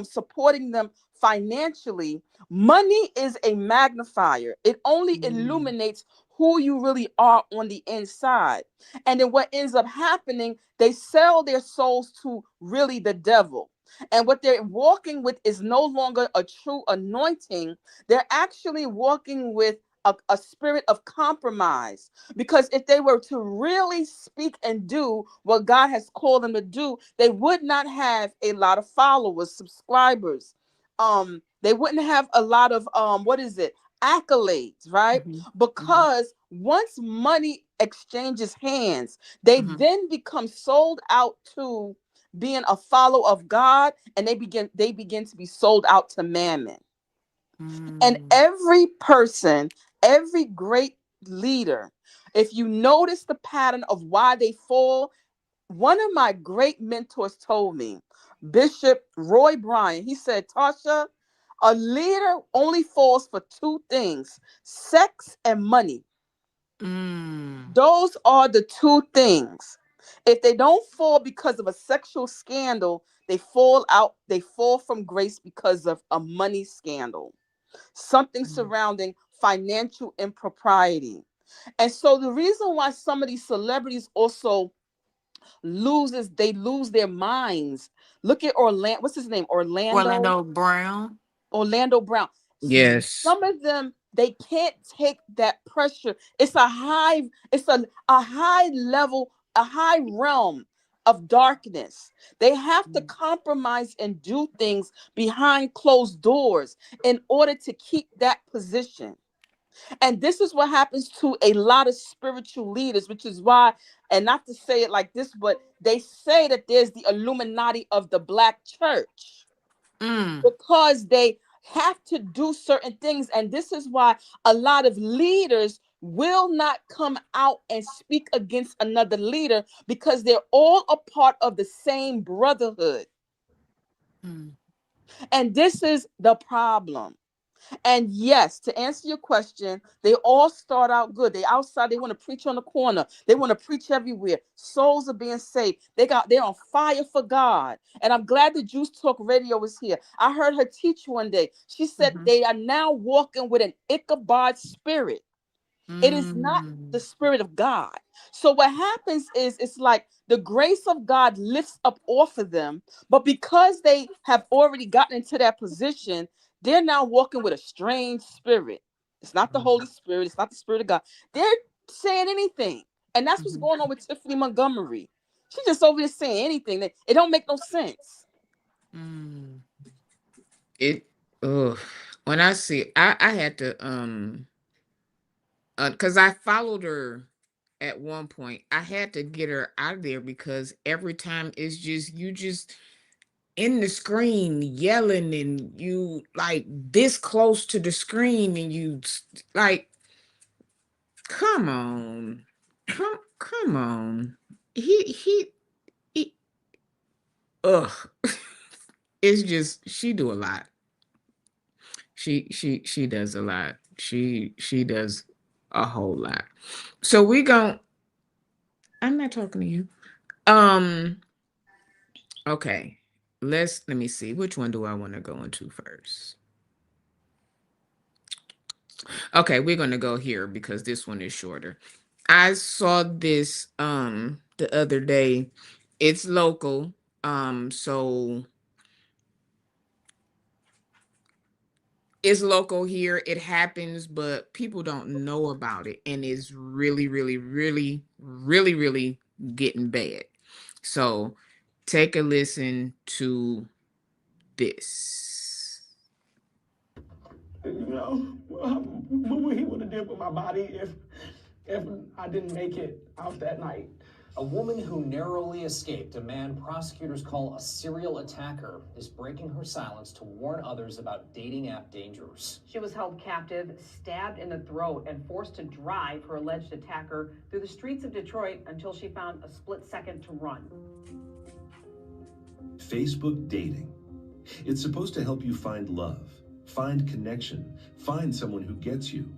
supporting them financially, money is a magnifier. It only illuminates who you really are on the inside. And then what ends up happening, they sell their souls to really the devil. And what they're walking with is no longer a true anointing. They're actually walking with a spirit of compromise. Because if they were to really speak and do what God has called them to do, they would not have a lot of followers, subscribers. They wouldn't have a lot of what is it? Accolades, right? Mm-hmm. Mm-hmm. Because once money exchanges hands, they Mm-hmm. then become sold out to being a follower of God, and they begin to be sold out to mammon. And Mm-hmm. every person, every great leader, if you notice the pattern of why they fall, one of my great mentors told me, Bishop Roy Bryant, he said, Tasha, a leader only falls for two things: sex and money. Mm. Those are the two things. If they don't fall because of a sexual scandal, they fall from grace because of a money scandal, something Mm. surrounding financial impropriety. And so the reason why some of these celebrities also they lose their minds. Look at Orlando, what's his name? Orlando Brown. Orlando Brown. Mm-hmm. Yes. Some of them, they can't take that pressure. It's a high level, a high realm of darkness. They have to compromise and do things behind closed doors in order to keep that position. And this is what happens to a lot of spiritual leaders, which is why, and not to say it like this, but they say that there's the Illuminati of the black church, Mm. because they have to do certain things. And this is why a lot of leaders will not come out and speak against another leader, because they're all a part of the same brotherhood. Mm. And this is the problem. And yes, to answer your question, they all start out good. They outside, they want to preach on the corner. They want to preach everywhere. Souls are being saved. They're on fire for God. And I'm glad the Juice Talk Radio is here. I heard her teach one day. She said Mm-hmm. they are now walking with an Ichabod spirit. It is not the Mm. spirit of God. So what happens is, it's like the grace of God lifts up off of them, but because they have already gotten into that position, they're now walking with a strange spirit. It's not the Holy Spirit. It's not the Spirit of God. They're saying anything. And that's what's Mhm. going on with Tiffany Montgomery. She just over there saying anything. That it don't make no sense. Mm. It ugh. When I see I had to because I followed her at one point. I had to get her out of there because every time it's just you just in the screen yelling and you like this close to the screen and like come on. Come on. He ugh. It's just she do a lot. She does a lot. She does a whole lot. So we gon' I'm not talking to you. Um, okay. Let me see. Which one do I want to go into first? Okay, we're gonna go here because this one is shorter. I saw this the other day. It's local. So it's local here. It happens, but people don't know about it, and it's really, really, really, really, really getting bad. So take a listen to this. You know, what he would have did with my body if I didn't make it out that night. A woman who narrowly escaped a man prosecutors call a serial attacker is breaking her silence to warn others about dating app dangers. She was held captive, stabbed in the throat, and forced to drive her alleged attacker through the streets of Detroit until she found a split second to run. Facebook dating. It's supposed to help you find love, find connection, find someone who gets you.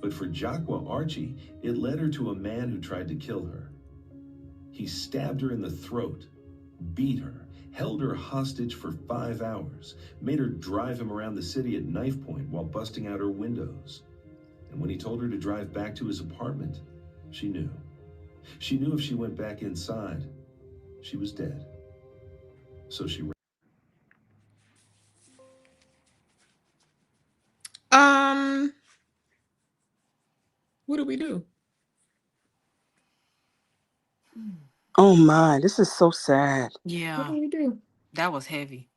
But for Jaqua Archie, it led her to a man who tried to kill her. He stabbed her in the throat, beat her, held her hostage for 5 hours, made her drive him around the city at knife point while busting out her windows. And when he told her to drive back to his apartment, she knew. She knew if she went back inside, she was dead. So she Um, what do we do? Oh my, this is so sad. What Yeah, do we do? that was heavy.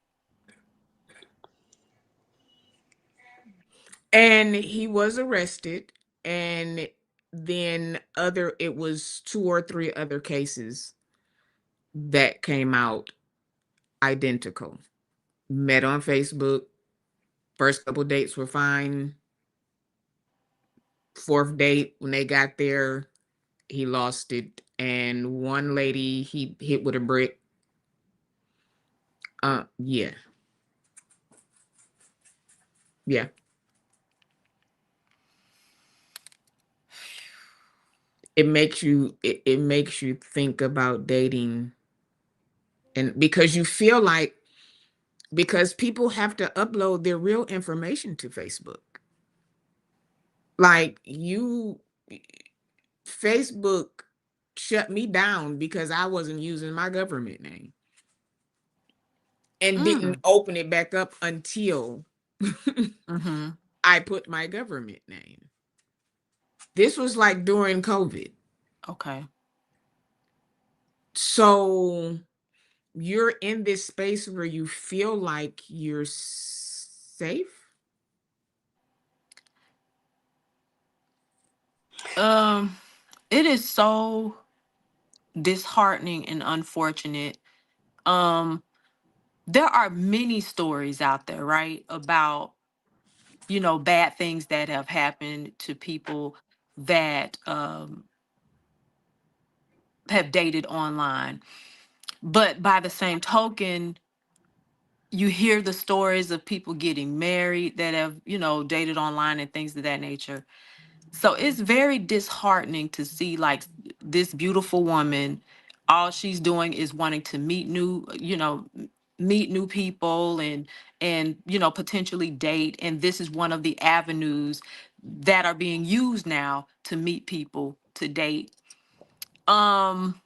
And he was arrested, and then other it was two or three other cases that came out identical. Met on Facebook. First couple dates were fine. Fourth date, when they got there, he lost it. And one lady he hit with a brick. Yeah, yeah. It makes you think about dating, and because you feel like because people have to upload their real information to Facebook. Like Facebook shut me down because I wasn't using my government name and didn't Mm. open it back up until Mm-hmm. I put my government name. This was like during COVID. Okay. So you're in this space where you feel like you're safe. Um, it is so disheartening and unfortunate. Um, there are many stories out there, right, about bad things that have happened to people that have dated online. But by the same token, you hear the stories of people getting married that have, dated online and things of that nature. So it's very disheartening to see like this beautiful woman, all she's doing is wanting to meet meet new people and potentially date. And this is one of the avenues that are being used now to meet people to date. Um,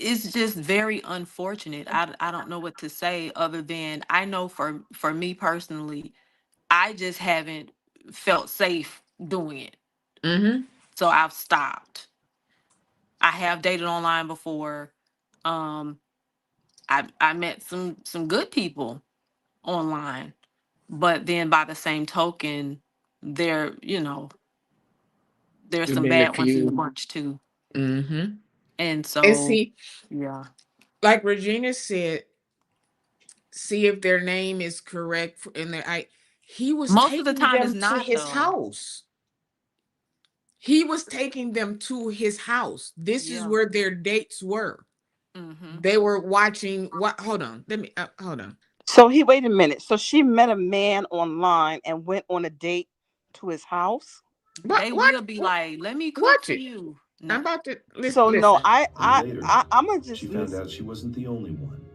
it's just very unfortunate. I don't know what to say other than I know for me personally, I just haven't felt safe doing it. Mm-hmm. So I've stopped. I have dated online before. Um, I met some good people online, but then by the same token, there there's There's some been a bad ones in the few. bunch too. Mm-hmm. And And so, see, yeah, like Regina said, see if their name is correct in their I he was most of the taking time it's them to not his though. house. He was taking them to his house. This is Yeah. where their dates were. Mm-hmm. They were watching what hold on. Let me hold on. So he wait a minute. So she met a man online and went on a date to his house. What They what will be like, "Let me cook watch for it. you." I'm No. about to So no, listen. And later, I'm gonna she just found listen. out she wasn't the only one.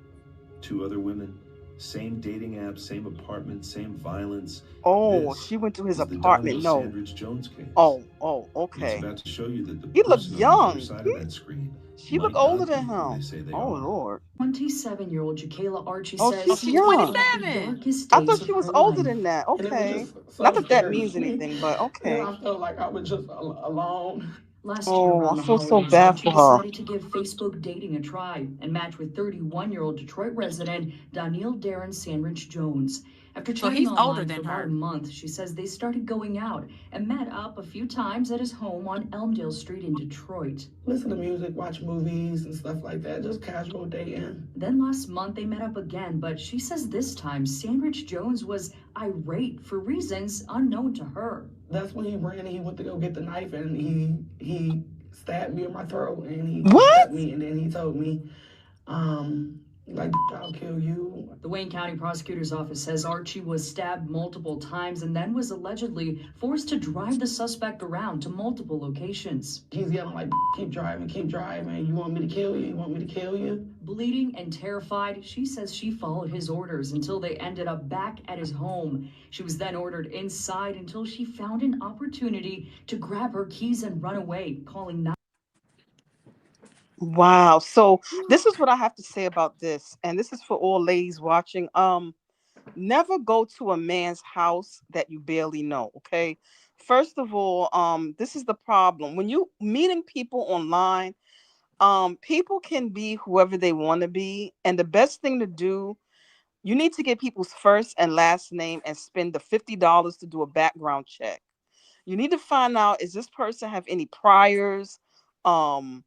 Two other women, same dating app, same apartment, same violence. Oh, This she went to his is the Daniel apartment. No. Sandridge Jones case. Oh, And it's okay. about to show you that the He looked person on the other young. side of that screen She looked might older not than be who they him. say they Oh are. Lord. 27-year-old Jacayla Archie Oh, Oh, says she's it she's was young. one of the 27. darkest I thought days she of was her older life. than that. And it was Okay. just Not so that that scary means for me. anything, but And okay. I felt like I was just alone. Last year Oh, I around the feel so holidays, bad Archie for her. decided to give Facebook dating a try and match with 31-year-old Detroit resident Danielle Darren Sandridge Jones. After So chatting he's older online for than about a her. month, she says they started going out and met up a few times at his home on Elmdale Street in Detroit. Listen to music, watch movies and stuff like that. Just casual dating. Then last month they met up again, but she says this time Sandridge Jones was irate for reasons unknown to her. That's when he ran and he went to go get the knife and he stabbed me in my throat and he What? cut me and then he told me, like, I'll kill you. The Wayne County Prosecutor's Office says Archie was stabbed multiple times and then was allegedly forced to drive the suspect around to multiple locations. He's yelling like, keep driving, keep driving. You want me to kill you? You want me to kill you? Bleeding and terrified, she says she followed his orders until they ended up back at his home. She was then ordered inside until she found an opportunity to grab her keys and run away, calling. Wow. So this is what I have to say about this, and this is for all ladies watching. Never go to a man's house that you barely know. Okay. First of all, this is the problem when you meeting people online. People can be whoever they want to be, and the best thing to do, you need to get people's first and last name and spend the $50 to do a background check. You need to find out, is this person have any priors? Um,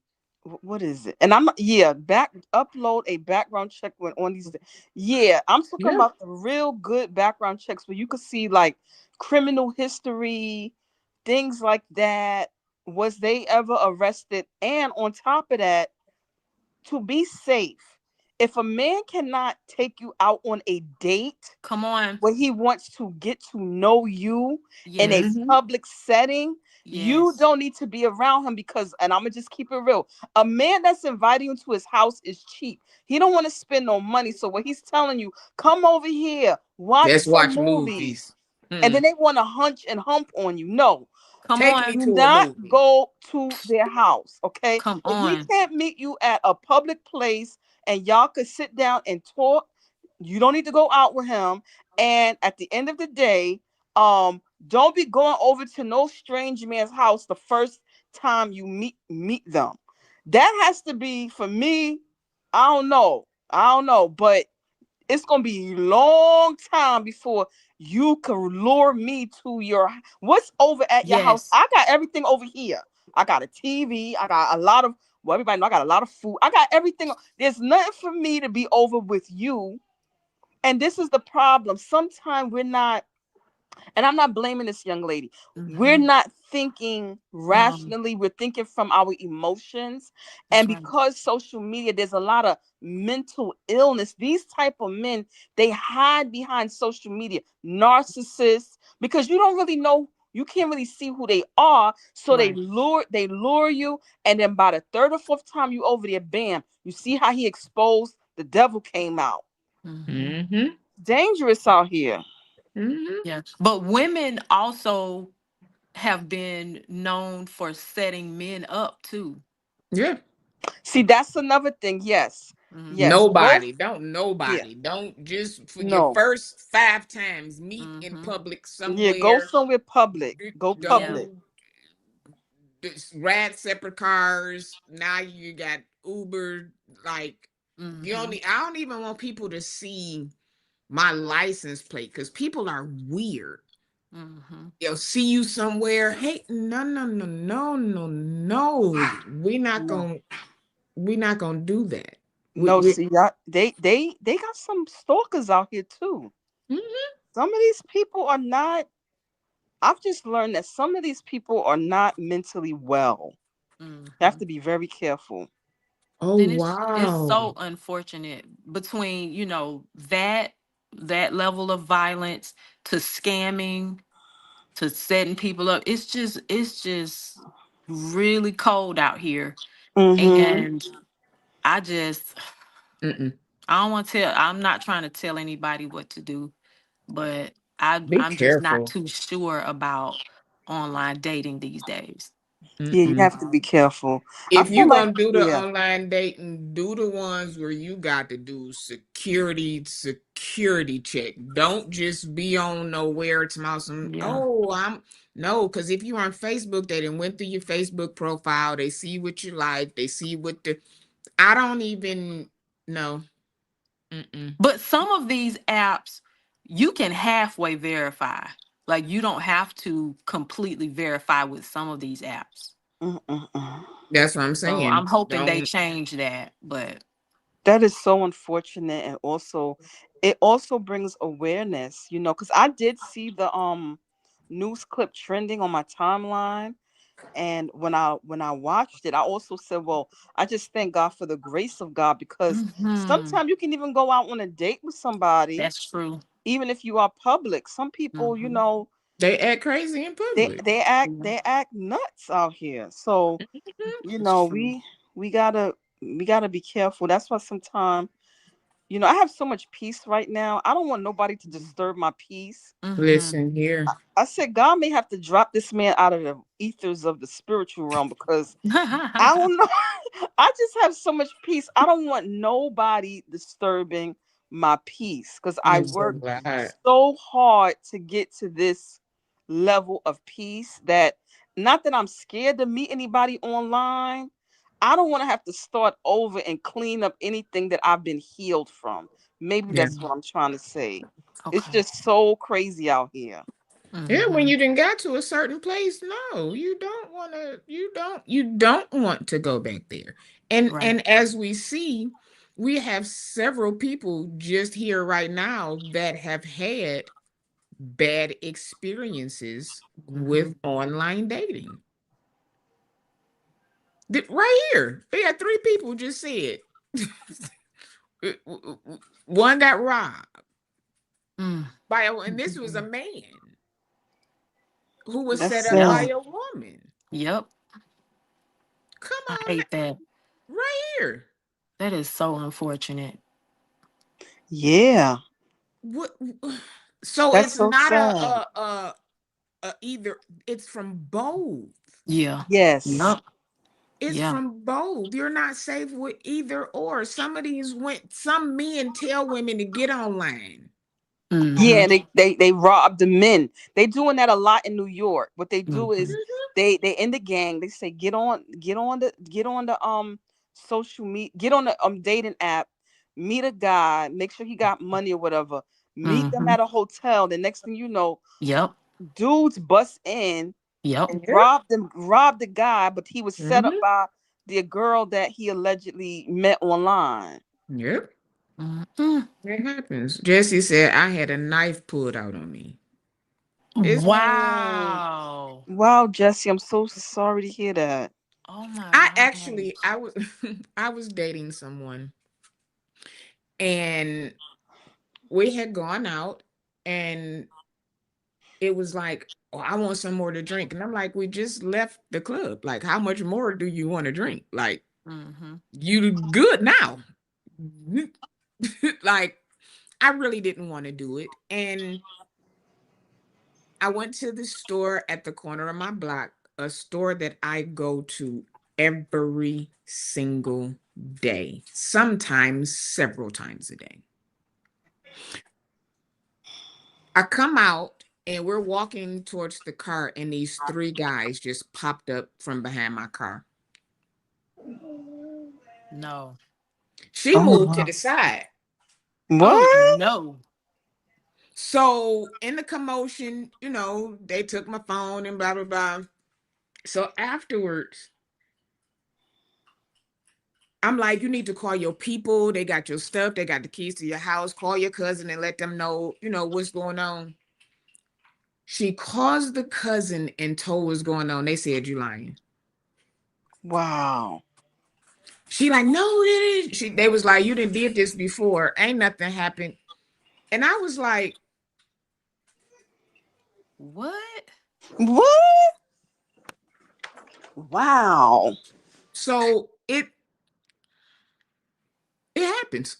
what is it? And I'm yeah, back upload a background check when on these. Yeah, I'm talking Yeah. about the real good background checks where you could see like criminal history, things like that. Was they ever arrested? And on top of that, to be safe, if a man cannot take you out on a date Come on. where he wants to get to know you in a Yes. Mm-hmm. public setting, you Yes. don't need to be around him because, and I'm gonna just keep it real, a man that's inviting you to his house is cheap. He don't want to spend no money. So what he's telling you, come over here, watch Let's some watch movies, movies. and Hmm. then they want to hunch and hump on you. No, Come Take on. me do to a not movie. go to their house, okay? Come If he on. can't meet you at a public place and y'all could sit down and talk, you don't need to go out with him. And at the end of the day, don't be going over to no strange man's house the first time you meet them. That has to be for me. I don't know, but it's gonna be a long time before you can lure me to your what's over at your house. Yes. I got everything over here. I got a TV. I got a lot of well, everybody know I got a lot of food. I got everything. There's nothing for me to be over with you. And this is the problem. Sometimes we're not, and I'm not blaming this young lady. We're Mm-hmm. not thinking No, rationally. We're thinking from our emotions. that's And right. because social media, there's a lot of mental illness. These type of men, they hide behind social media. Narcissists, because you don't really know, you can't really see who they are. So Right. they lure you. And then by the third or fourth time you over there, bam, you see how he exposed the devil came out. Mm-hmm. Mm-hmm. Dangerous out here. Mm-hmm. Yeah. But women also have been known for setting men up too. Yeah. See, that's another thing. Yes. Yes, go. Yeah, Don't just for your no. first 5 times meet in Mm-hmm. public Yeah, go somewhere. somewhere public. Go Yeah. public. Don't ride separate cars. Now you got Uber. Like you Mm-hmm. only. I don't even want people to see my license plate because people are weird. Mm-hmm. They'll see you somewhere. Hey, no, no, no, no, no, no. No. We're not gonna do that. No, We see that they got some stalkers out here too. Mhm. Some of these people are not. I've just learned that some of these people are not mentally well. You have Mm-hmm. to be very careful. Oh And it's wow. so unfortunate between, that level of violence to scamming to setting people up. It's just really cold out here. Mm-hmm. And I just Mm-mm. I don't want to tell I'm not trying to tell anybody what to do, but Be I'm just not careful. too sure about online dating these days. Yeah, you Mm-mm. have to be careful. I If feel you like, gonna do the yeah. online dating, do the ones where you got to do security check. Don't just be on nowhere to some. Yeah. Oh, I'm no, because if you on Facebook, they done went through your Facebook profile. They see what you like. They see what the. I don't even know. Mm-mm. But some of these apps, you can halfway verify. Like you don't have to completely verify with some of these apps. Mm-mm-mm. That's what I'm So I'm saying. hoping they Don't change that. But That is so unfortunate, and also, it also brings awareness. Because I did see the news clip trending on my timeline, and when I watched it, I also said, well, I just thank God for the grace of God, because mhm, sometimes you can even go out on a date with somebody, that's true. even if you are public. Some people, Hmm. they act crazy in they public. they act Yeah. they act nuts out here. So Mhm. That's true. we gotta be careful. That's why sometimes, I have so much peace right now. I don't want nobody to disturb my peace. Mm-hmm. Listen here. I said God may have to drop this man out of the ethers of the spiritual realm, because I don't know. I just have so much peace. I don't want nobody disturbing my peace, because I I'm so worked glad. so hard to get to this level of peace, that not that I'm scared to meet anybody online. I don't want to have to start over and clean up anything that I've been healed from. Maybe Yeah. that's what I'm trying to say. It's Okay. just so crazy out here. Yeah, when Mm-hmm. you didn't got to a certain place, no, you don't want to go back there. Right. And as we see, we have several people just here right now that have had bad experiences Mm-hmm. with online dating. Right here. We had 3 people just said. One got robbed Mm. by and this was a man who was That's set up by Yep. sad. a woman. Yep. Come I on, hate that. right here. That is so unfortunate. Yeah, What? So that's it's so not sad. a either. It's from both. Yeah. Yes. Yep. It's Yeah. from both. You're not safe with either or. Some of these went. Some men tell women to get online. Yeah, Mm-hmm. they rob the men. They doing that a lot in New York. What they do is Mm-hmm. Mhm. they in the gang. They say get on the social media, get on the dating app, meet a guy, make sure he got money or whatever. Meet them Mm-hmm. at a hotel. The next thing you know, Yep. dudes bust in Yep. and Yep. rob the guy, but he was set up Hmm. by the girl that he allegedly met online. Yep. Mm-hmm. It happens. Jesse said I had a knife pulled out on me. It's Oh, Wow. wow, Jesse, I'm so sorry to hear that. Oh my I gosh. actually I was I was dating someone and we had gone out and it was like, oh, I want some more to drink. And I'm like, we just left the club. Like, how much more do you want to drink? Like, Mm-hmm. you good now. Like, I really didn't want to do it. And I went to the store at the corner of my block, a store that I go to every single day, sometimes several times a day. I come out and we're walking towards the car, and these three guys just popped up from behind my car. No. She Oh moved to wow. the side. Oh What? no. So in the commotion, they took my phone and blah blah blah. So afterwards, I'm like, you need to call your people. They got your stuff. They got the keys to your house. Call your cousin and let them know, what's going on. She calls the cousin and told what's going on. They said, you lying. Wow. She like, no, they was like, you didn't did this before. Ain't nothing happened. And I was like, What? What? Wow. so it happens.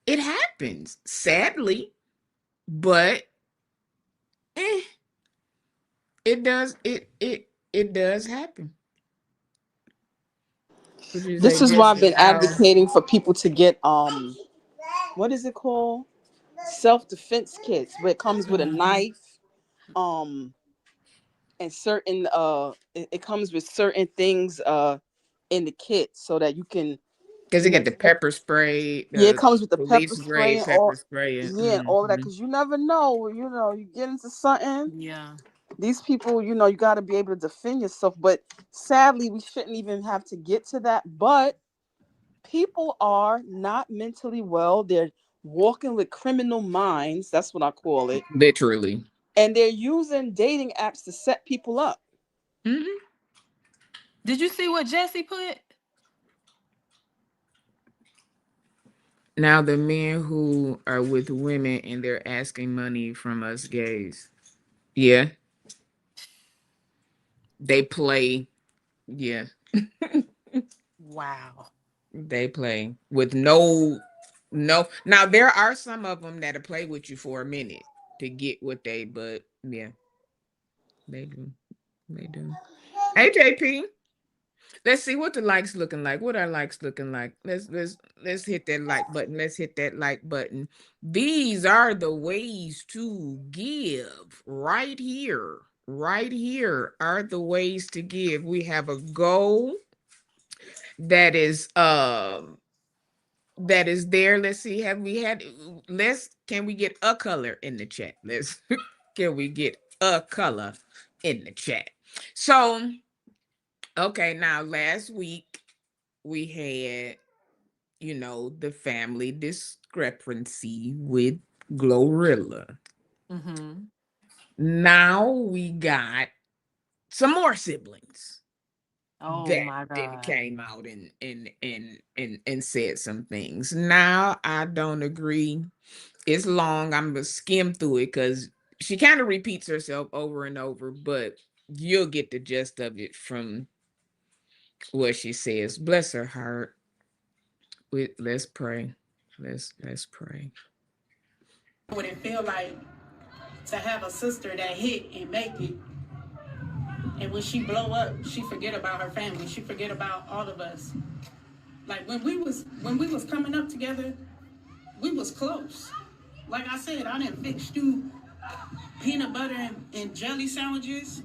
It happens, sadly, but eh, it does happen. Would you say This is why just I've been how? advocating for people to get what is it called? Self-defense kits where it comes with a Mm-hmm. knife, um, and certain it comes with certain things in the kit so that you can, Because you they know, got the pepper spray, yeah, it the comes with the pepper police spray grade and pepper all, spray. yeah, and all of that, because you never know, you get into something. Yeah. These people, you got to be able to defend yourself. But sadly, we shouldn't even have to get to that. But people are not mentally well. They're walking with criminal minds. That's what I call it. Literally. And they're using dating apps to set people up. Hmm. Did you see what Jesse put? Now the men who are with women and they're asking money from us gays, yeah, they play. Yeah, Wow. they play with no. Now there are some of them that'll play with you for a minute to get what they, but yeah, they do. They do. Hey JP, let's see what the likes looking like. What our likes looking like? Let's hit that like button. Let's hit that like button. These are the ways to give right here. Right here are the ways to give. We have a goal that is there. Let's see. Have we had let's can we get a color in the chat? Let's can we get a color in the chat? So okay, now last week we had, the family discrepancy with Glorilla. Mm-hmm. Now we got some more siblings Oh that my then God. came out and said some things. Now I don't agree. It's long. I'm gonna skim through it because she kind of repeats herself over and over, but you'll get the gist of it from what she says. Bless her heart. Let's pray. Let's pray. What it feel like to have a sister that hit and make it, and when she blow up, she forget about her family. She forget about all of us. Like when we was coming up together, we was close. Like I said, I didn't fix you peanut butter and jelly sandwiches,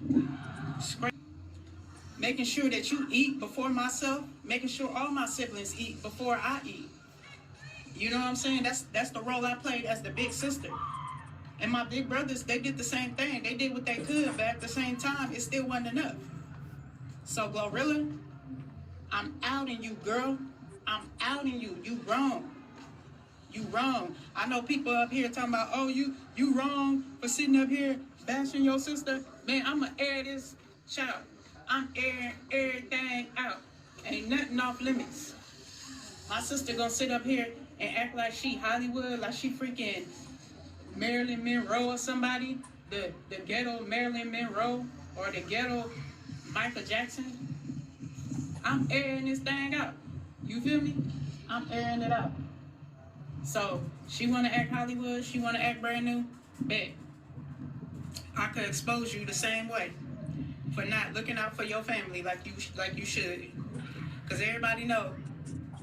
making sure that you eat before myself, making sure all my siblings eat before I eat. You know what I'm saying? That's the role I played as the big sister. And my big brothers, they did the same thing. They did what they could, but at the same time, it still wasn't enough. So Glorilla, I'm outing you, girl. I'm outing you. You wrong. You wrong. I know people up here talking about, oh, you wrong for sitting up here bashing your sister. Man, I'ma air this child. I'm airing everything out. Ain't nothing off limits. My sister gonna sit up here and act like she Hollywood, like she freaking Marilyn Monroe or somebody, the ghetto Marilyn Monroe or the ghetto Michael Jackson. I'm airing this thing out. You feel me? I'm airing it out. So she wanna act Hollywood, she wanna act brand new, bet I could expose you the same way. for not looking out for your family like you should. Cause everybody know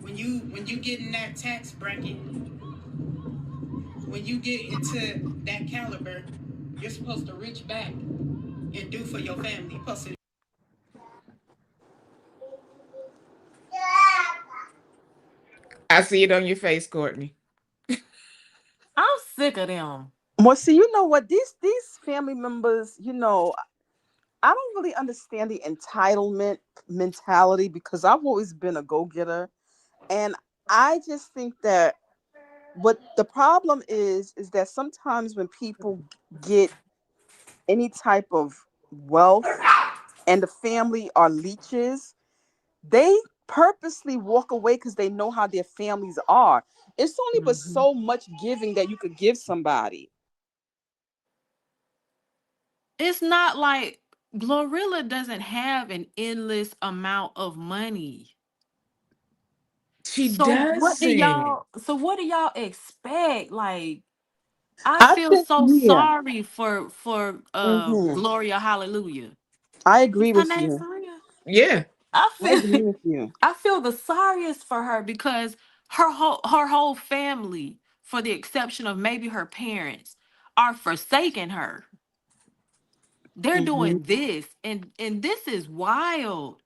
when you get in that tax bracket, when you get into that caliber, you're supposed to reach back and do for your family. You're supposed to. I see it on your face, Courtney. I'm sick of them. Well, see, you know what? These family members, I don't really understand the entitlement mentality because I've always been a go-getter. And I just think that what the problem is that sometimes when people get any type of wealth and the family are leeches, they purposely walk away because they know how their families are. It's only but Mhm. so much giving that you could give somebody. It's not like Glorilla doesn't have an endless amount of money. She doesn't. So what do y'all expect? Like, I I feel think, so yeah. sorry for Hmm. Gloria Hallelujah. I Is agree her with name you. for real? Yeah. I I agree feel with you. I feel the sorriest for her because her whole family, for the exception of maybe her parents, are forsaking her. They're Hmm. doing this, and this is wild.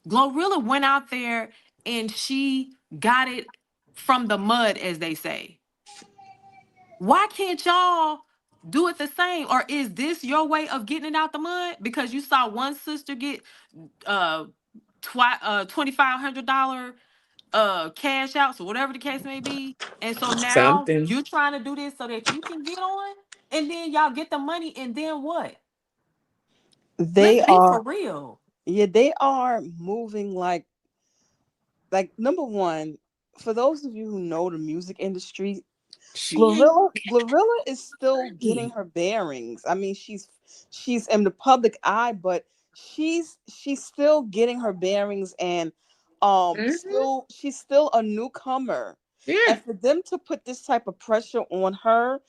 Glorilla went out there and she got it from the mud, as they say. Why can't y'all do it the same? Or is this your way of getting it out the mud? Because you saw one sister get uh $2,500 cash outs or whatever the case may be. And so now Something. you're trying to do this so that you can get on, and then y'all get the money, and then what? Let's They be for are, real. yeah, they are moving like number one, for those of you who know the music industry, She ain't Glorilla is still getting money. her bearings. I mean, she's in the public eye, but she's still getting her bearings, and Hmm. still she's still a newcomer. Yeah. And for them to put this type of pressure on her,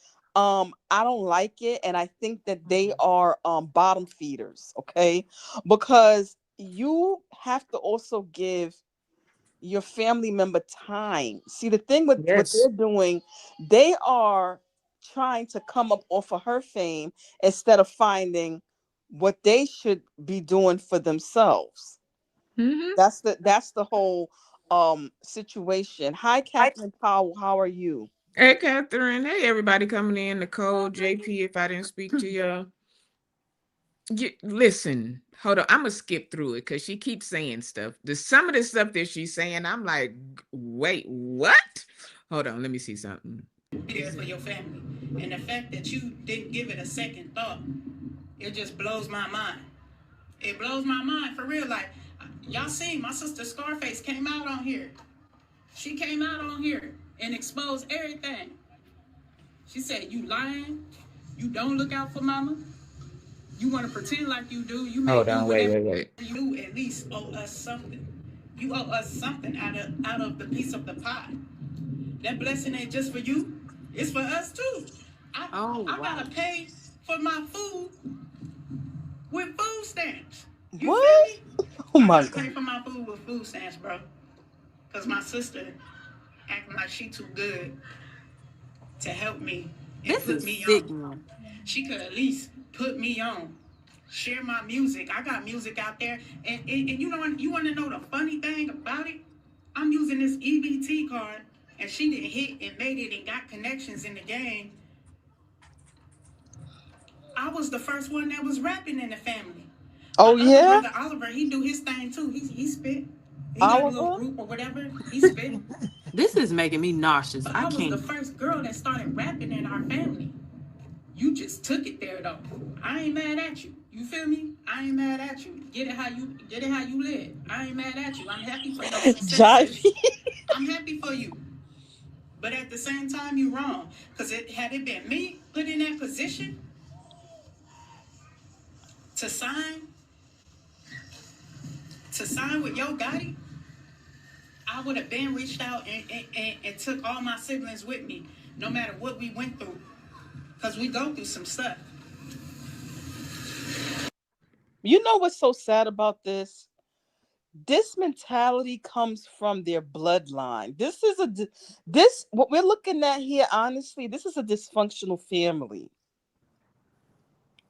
I don't like it, and I think that they are bottom feeders, okay? Because you have to also give your family member time. See, the thing with what Yes. they're doing, they are trying to come up off of her fame instead of finding what they should be doing for themselves. Hmm. That's the whole situation. Hi, Catherine Powell. How are you? Hey, Catherine. Hey, everybody coming in. Nicole, JP, if I didn't speak to y'all. Listen, hold on. I'm gonna skip through it because she keeps saying stuff. Some of the stuff that she's saying, I'm like, wait, what? Hold on, let me see something. Be there for your family. And the fact that you didn't give it a second thought, it just blows my mind. It blows my mind for real. Like, y'all seen my sister Scarface came out on here. She came out on here and exposed everything. She said, "You lying. You don't look out for mama. You want to pretend like you do. You may Hold do on, whatever wait. you do. At least owe us something. You owe us something out of the piece of the pie. That blessing ain't just for you. It's for us too. I Oh I wow. gotta pay for my food with food stamps. You feel What? me? Oh I my gotta god. pay for my food with food stamps, bro. Cause my sister acting like she too good to help me and This put is me on. sickening. She could at least put me on. Share my music. I got music out there. And you wanna know the funny thing about it? I'm using this EBT card and she did hit and made it and got connections in the game. I was the first one that was rapping in the family. My Oh other yeah, brother Oliver, he do his thing too. He spit. He got a little Oliver. group or whatever. He spit. This is making me nauseous. But I I was the can't. first girl that started rapping in our family. You just took it there though. I ain't mad at you. You feel me? I ain't mad at you. Get it how you live. I ain't mad at you. I'm happy for your Jive. successes. I'm happy for you. But at the same time, you wrong. Cause had it been me put in that position to sign with Yo Gotti, I would have been reached out and took all my siblings with me, no matter what we went through. Cause we go through some stuff. You know what's so sad about this? This mentality comes from their bloodline. This what we're looking at here. Honestly, this is a dysfunctional family.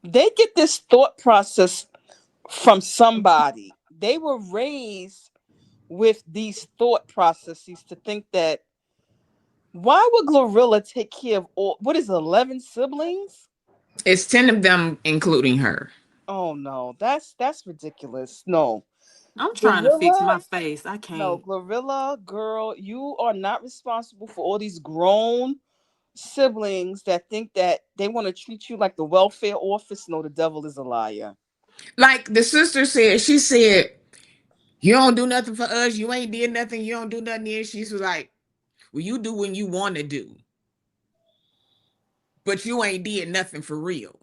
They get this thought process from somebody. They were raised with these thought processes to think that why would Glorilla take care of all what is it, 11 siblings? It's 10 of them, including her. Oh no, that's ridiculous. No. I'm trying to fix Glorilla, my face. I no, can't. Glorilla girl, you are not responsible for all these grown siblings that think that they want to treat you like the welfare office. No, the devil is a liar. Like the sister said, she said, "You don't do nothing for us. You ain't did nothing. You don't do nothing." Here, she's like, "Well, you do when you want to do, but you ain't did nothing for real.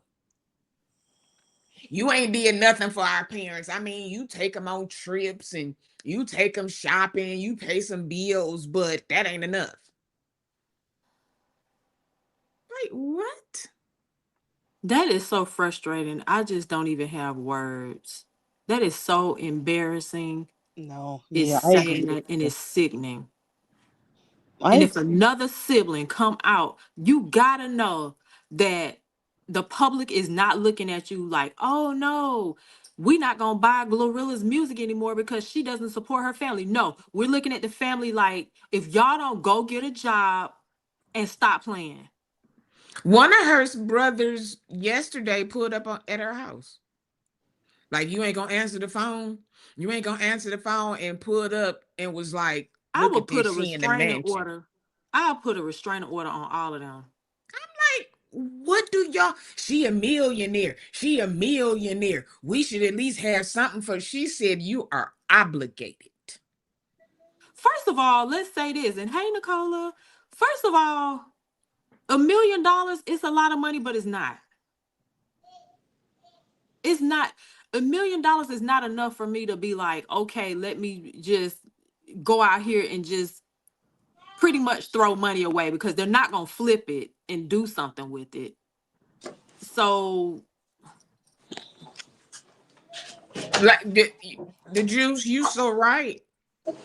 You ain't did nothing for our parents. I mean, you take them on trips and you take them shopping, you pay some bills, but that ain't enough." Like, what? That is so frustrating. I just don't even have words. That is so embarrassing. No, It's yeah, I agree sad with and you. it's sickening. I And if agree. another sibling come out, you gotta know that the public is not looking at you like, oh no, we're not gonna buy Glorilla's music anymore because she doesn't support her family. No, we're looking at the family like, if y'all don't go get a job and stop playing. One of her brothers yesterday pulled up at her house. Like, you ain't gonna answer the phone. You ain't gonna answer the phone, and pulled up and was like, I "Look would at put this. a She in the restraining mansion." order. I'll put a restraining order on all of them. Like, what do y'all? She a millionaire. She a millionaire. We should at least have something for. She said, "You are obligated." First of all, let's say this. And hey, Nicola, first of all, $1 million is a lot of money, but it's not. It's not. $1 million is not enough for me to be like, okay, let me just go out here and just pretty much throw money away because they're not gonna flip it and do something with it. So Like the Jews, you so right.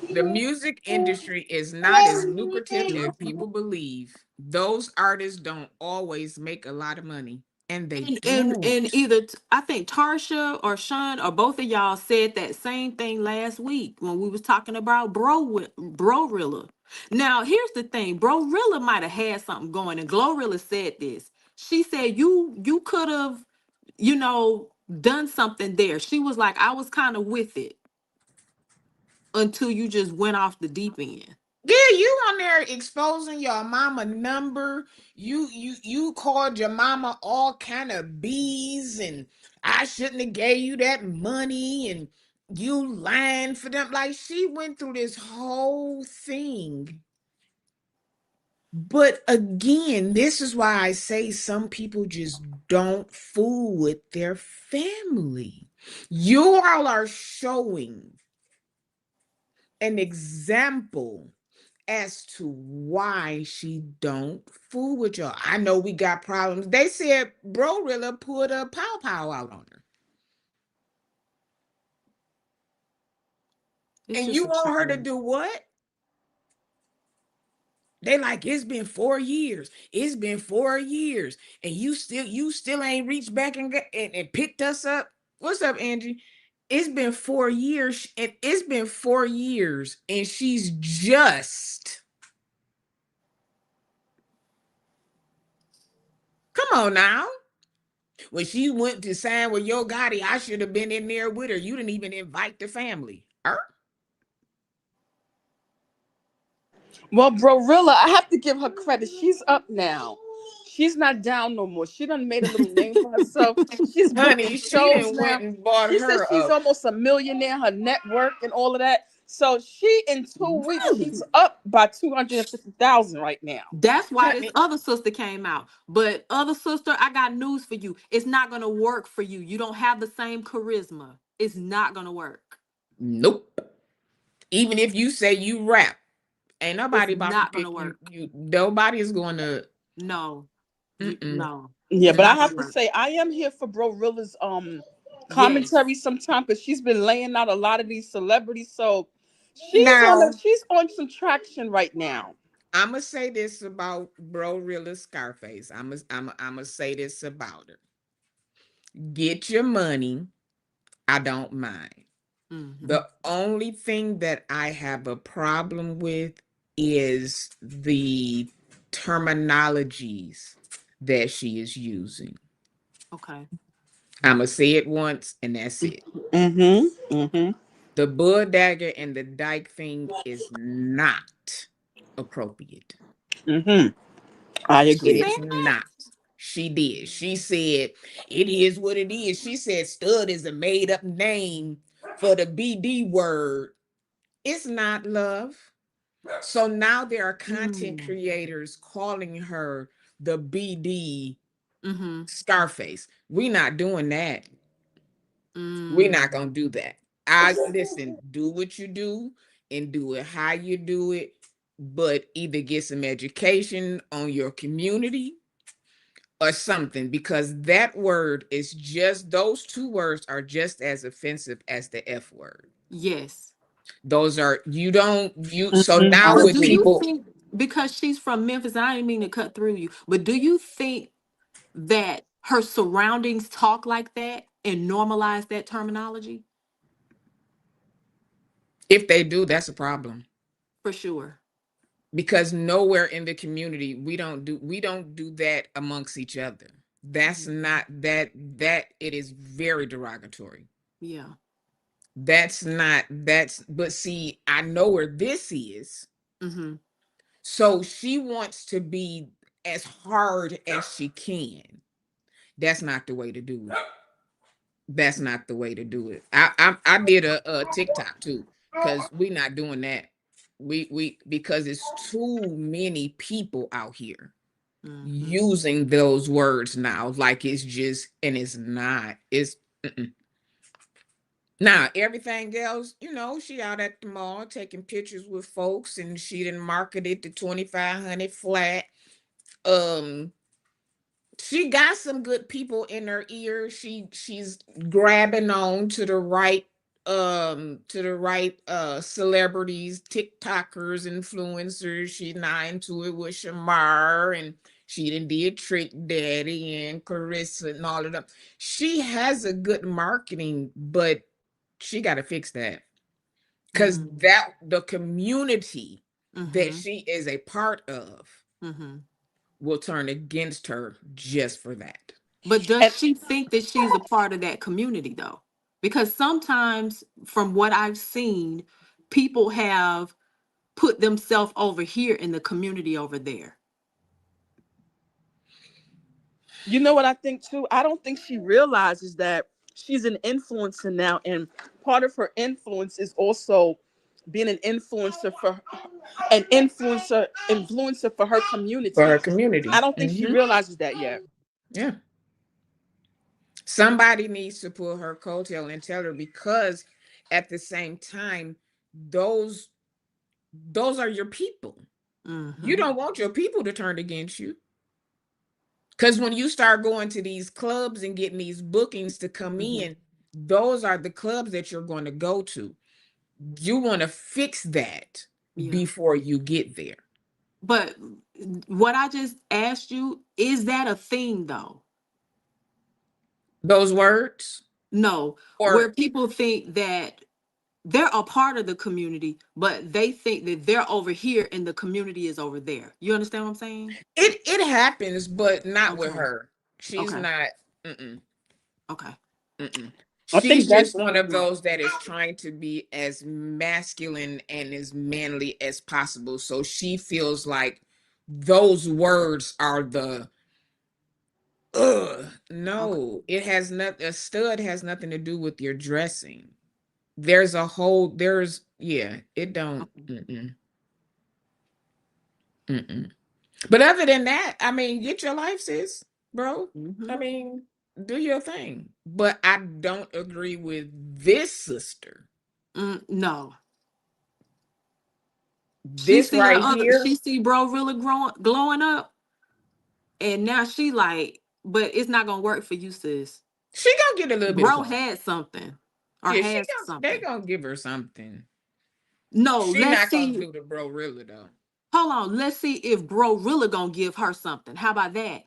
The music industry is not as lucrative as people believe. Those artists don't always make a lot of money, and they and don't. either I think Tarsha or Sean or both of y'all said that same thing last week when we was talking about Brorilla. Now here's the thing, Brorilla might have had something going, and Glorilla said this. She said you could have, you know, done something there. She was like, I was kind of with it until you just went off the deep end. Yeah, you on there exposing your mama number. You called your mama all kind of bees, and I shouldn't have gave you that money, and you lying for them. Like, she went through this whole thing. But again, this is why I say some people just don't fool with their family. You all are showing an example as to why she don't fool with y'all. I know we got problems. They said Bro Rilla put a pow pow out on her. It's And just you a want her to shame. do what? They like, it's been 4 years. It's been 4 years. And you still ain't reached back and picked us up. What's up, Angie? It's been 4 years, and it's been 4 years, and she's just, come on now. When she went to sign with Yo Gotti, I should have been in there with her. You didn't even invite the family. Well, Brorilla, I have to give her credit. She's up now. She's not down no more. She done made a little name for herself. She's booking Honey, she shows didn't went now. and bought She says her she's up. almost a millionaire, her network and all of that. So she in 2 weeks, she's Really? up by 250,000 right now. That's why this Honey, other sister came out. But other sister, I got news for you. It's not gonna work for you. You don't have the same charisma. It's not gonna work. nope. Even if you say you rap, ain't It's nobody about to not gonna pick you. work. Nobody is going to. No. You Mm-mm. no. Yeah, It's but I not gonna have to work. say I am here for Brorilla's commentary Yes. sometime because she's been laying out a lot of these celebrities. So Now, she's on some traction right now. I'm gonna say this about Bro Rilla Scarface. I'm gonna say this about her. Get your money. I don't mind. Mm-hmm. The only thing that I have a problem with is the terminologies that she is using. Okay. I'm gonna say it once and that's it. Mm-hmm. Mm-hmm. The bull dagger and the dyke thing is not appropriate. Mm-hmm. I She It agree. said is that? not. She did. She said, it is what it is. She said, stud is a made up name for the BD word. It's not, love. So now there are content Mm. creators calling her the BD Mm-hmm. Scarface. We not doing that. We're not Mm. gonna do that. I listen, do what you do and do it how you do it, but either get some education on your community or something, because that word is just, those two words are just as offensive as the F word. Yes. Those are, you don't, you, so Mm-hmm. now I But with do agree. you people, think, because she's from Memphis, I didn't mean to cut through you, but do you think that her surroundings talk like that and normalize that terminology? if they do, that's a problem. For sure. Because nowhere in the community we don't do that amongst each other. That's Mhm. not that it is very derogatory. Yeah. That's not that's but see, I know where this is. Mm-hmm. So she wants to be as hard as she can. That's not the way to do it. That's not the way to do it. I did a TikTok too, because we not doing that. We because it's too many people out here Mm-hmm. using those words now, like it's just, and it's not. It's mm-mm. Now everything else, she out at the mall taking pictures with folks, and she didn't market it to 2,500 flat. Um, she got some good people in her ear. She's grabbing on to the right celebrities, TikTokers, influencers. She's not into it with Shamar, and she done did Trick Daddy and Carissa and all of them. She has a good marketing, but she got to fix that, because Mm-hmm. that the community that Mm-hmm. she is a part of Mm-hmm. will turn against her just for that. But does And she think that she's a part of that community though? Because sometimes, from what I've seen, people have put themselves over here in the community over there. you know what I think too? I don't think she realizes that she's an influencer now, and part of her influence is also being an influencer for her For her community. I community. don't think she realizes that yet. Yeah. Somebody needs to pull her coattail and tell her, because at the same time, those those are your people. You Mm-hmm. don't want your people to turn against you. Because when you start going to these clubs and getting these bookings to come Mm-hmm. in, those are the clubs that you're going to go to. You want to fix that Yeah. before you get there. But what I just asked you, is that a thing though? Those words, No, where or people think that they're a part of the community, but they think that they're over here and the community is over there. You understand what I'm saying? it happens, but not with Okay. her. She's Okay. not. Mm-mm. Okay. Mm-mm. I think She's that's just one of those that is trying to be as masculine and as manly as possible. So she feels like those words are the Okay. no, it has not, a stud has nothing to do with your dressing. Yeah, it don't. Okay. Mm-mm, mm-mm. But other than that, I mean, get your life, sis, bro. I Mm-hmm. mean, do your thing. But I don't agree with this sister. No. This right here, She see bro really glowing up, and now she like, but it's not gonna work for you, sis. She gonna get a little bit of Bro play. had something or Yeah, has they something. gonna give her something. No, She let's not gonna see. do the bro really though. Hold on. Let's see if bro really gonna give her something. How about that?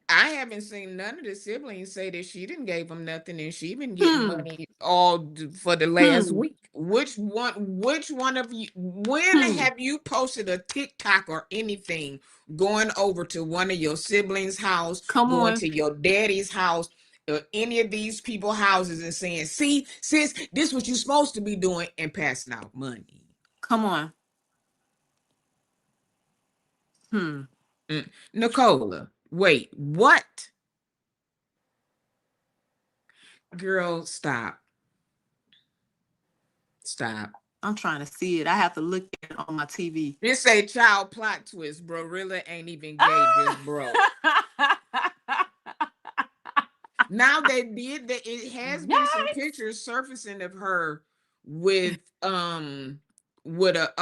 I haven't seen none of the siblings say that she didn't gave them nothing, and she been getting Hmm. money for the last Hmm. week. Which one? Which one of you? When Hmm. have you posted a TikTok or anything going over to one of your siblings' house, Come going on. to your daddy's house, or any of these people houses, and saying, "See, sis, this what you supposed to be doing," and passing out money? Come on. Hmm. Nicola, wait, what? Girl, stop, stop. I'm trying to see it. I have to look at it on my TV. This a child plot twist, bro. Really ain't even gay, just broke. Ah! Now they did that. It has been some Yes. pictures surfacing of her with with a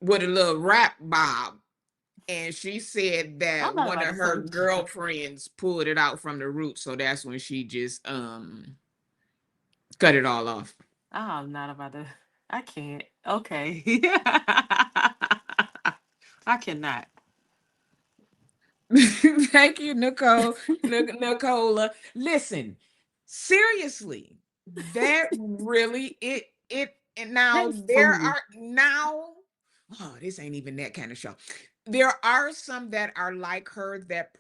with a little rap bob. And she said I'm that not one about of to her play. girlfriends pulled it out from the root. So that's when she just cut it all off. I'm not about to. I can't. Okay. I cannot. Thank you, Nicole. Nicola. Listen, seriously, that really it and now That there fool. are now oh, this ain't even that kind of show. There are some that are like her that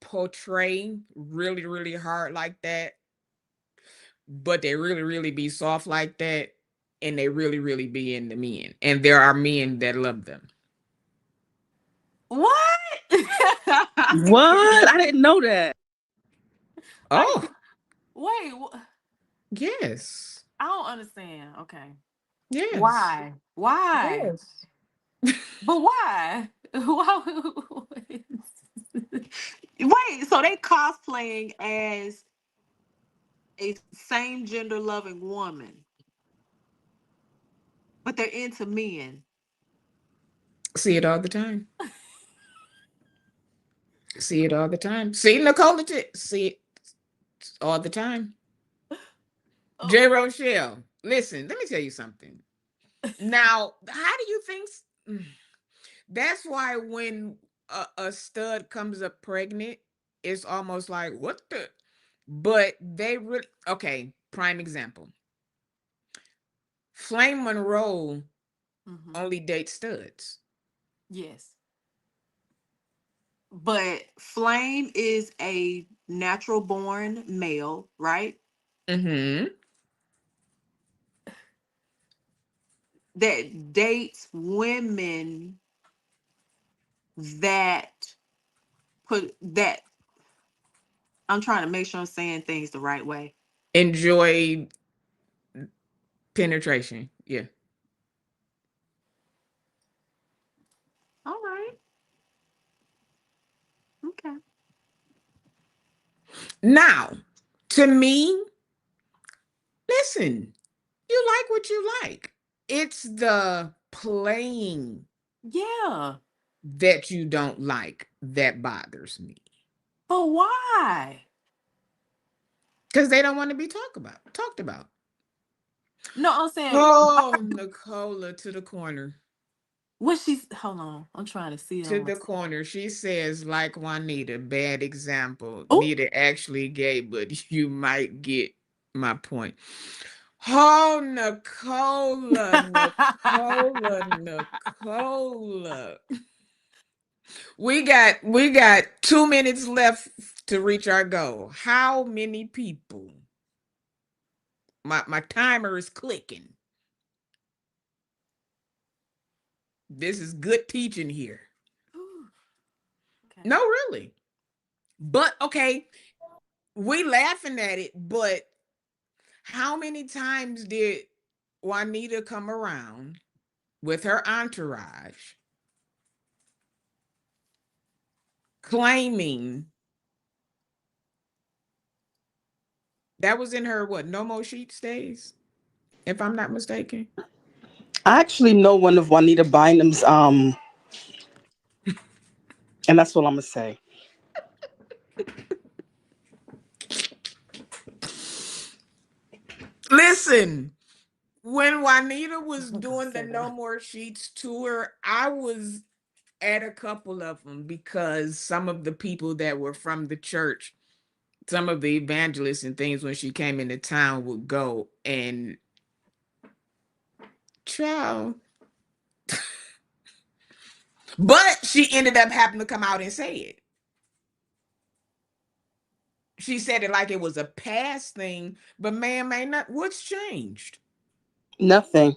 portray really, really hard like that, but they really, really be soft like that, and they really, really be in the men. And there are men that love them. What? I What? can't. I didn't know that. I Oh, can't. Wait. yes. I don't understand. Okay. Yes. Why? Why? Yes. But why? Why? Wait. So they cosplaying as a same gender loving woman, but they're into men. See it all the time. See it all the time. See Nicole, see it all the time. Oh. J. Rochelle, listen, let me tell you something. Now, how do you think? That's why when a stud comes up pregnant, it's almost like, what the? But they really, okay, prime example. Flame Monroe Hmm. only dates studs. Yes. But Flame is a natural born male, right? Mm-hmm. That dates women that put that I'm trying to make sure I'm saying things the right way. Enjoy penetration. Yeah. All right. Okay. Now, to me, listen, you like what you like. It's the playing Yeah. that you don't like that bothers me. But why? Because they don't want to be talked about. No, I'm saying Oh, Nicola to the corner. what she's hold on. I'm trying to see it To on my the corner. She says, like Juanita, bad example. Oh. Neither actually gay, but you might get my point. Oh, Nicola. We got 2 minutes left to reach our goal. How many people? My timer is clicking. This is good teaching here. Okay. No, really. But okay, we laughing at it, but how many times did Juanita come around with her entourage claiming that was in her what no more sheet stays, if I'm not mistaken? I actually know one of Juanita Bynum's, and that's all I'm gonna say. Listen, when Juanita was I'm gonna doing the say No that. More Sheets tour, I was at a couple of them because some of the people that were from the church, some of the evangelists and things, when she came into town, would go and child. But she ended up having to come out and say it. She said it like it was a past thing, but ma'am, ain't not what's changed. Nothing.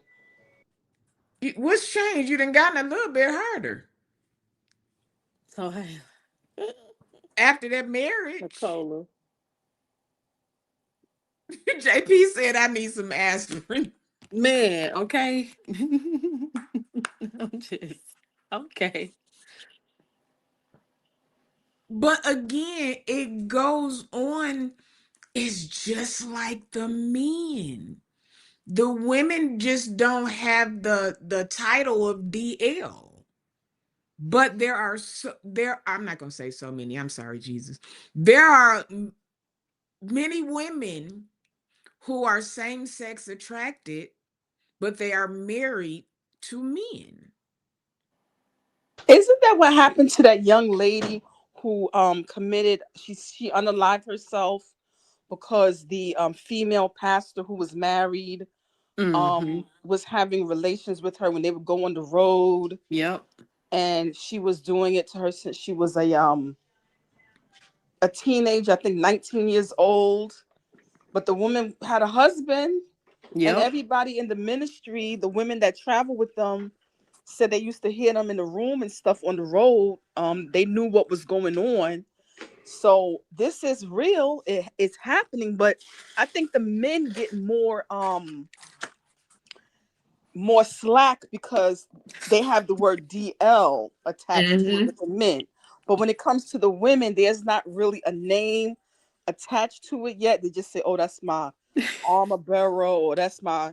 What's changed? You done gotten a little bit harder So hey, after that marriage. Nicola. JP said I need some aspirin. Man, okay. I'm just okay. But again, it goes on. It's just like the men. The women just don't have the title of DL. But there are I'm not going to say so many. I'm sorry, Jesus. There are many women who are same-sex attracted, but they are married to men. Isn't that what happened to that young lady who committed? She unalived herself because the female pastor who was married Mm-hmm. was having relations with her when they would go on the road, Yep. and she was doing it to her since she was a teenager, I think 19 years old. But the woman had a husband, and Yep. everybody in the ministry, the women that travel with them, said they used to hear them in the room and stuff on the road. They knew what was going on. So this is real. It's happening, but I think the men get more slack because they have the word DL attached to it Mm-hmm. with the men. But when it comes to the women, there's not really a name attached to it yet. They just say, "Oh, that's my armor bearer," or "That's my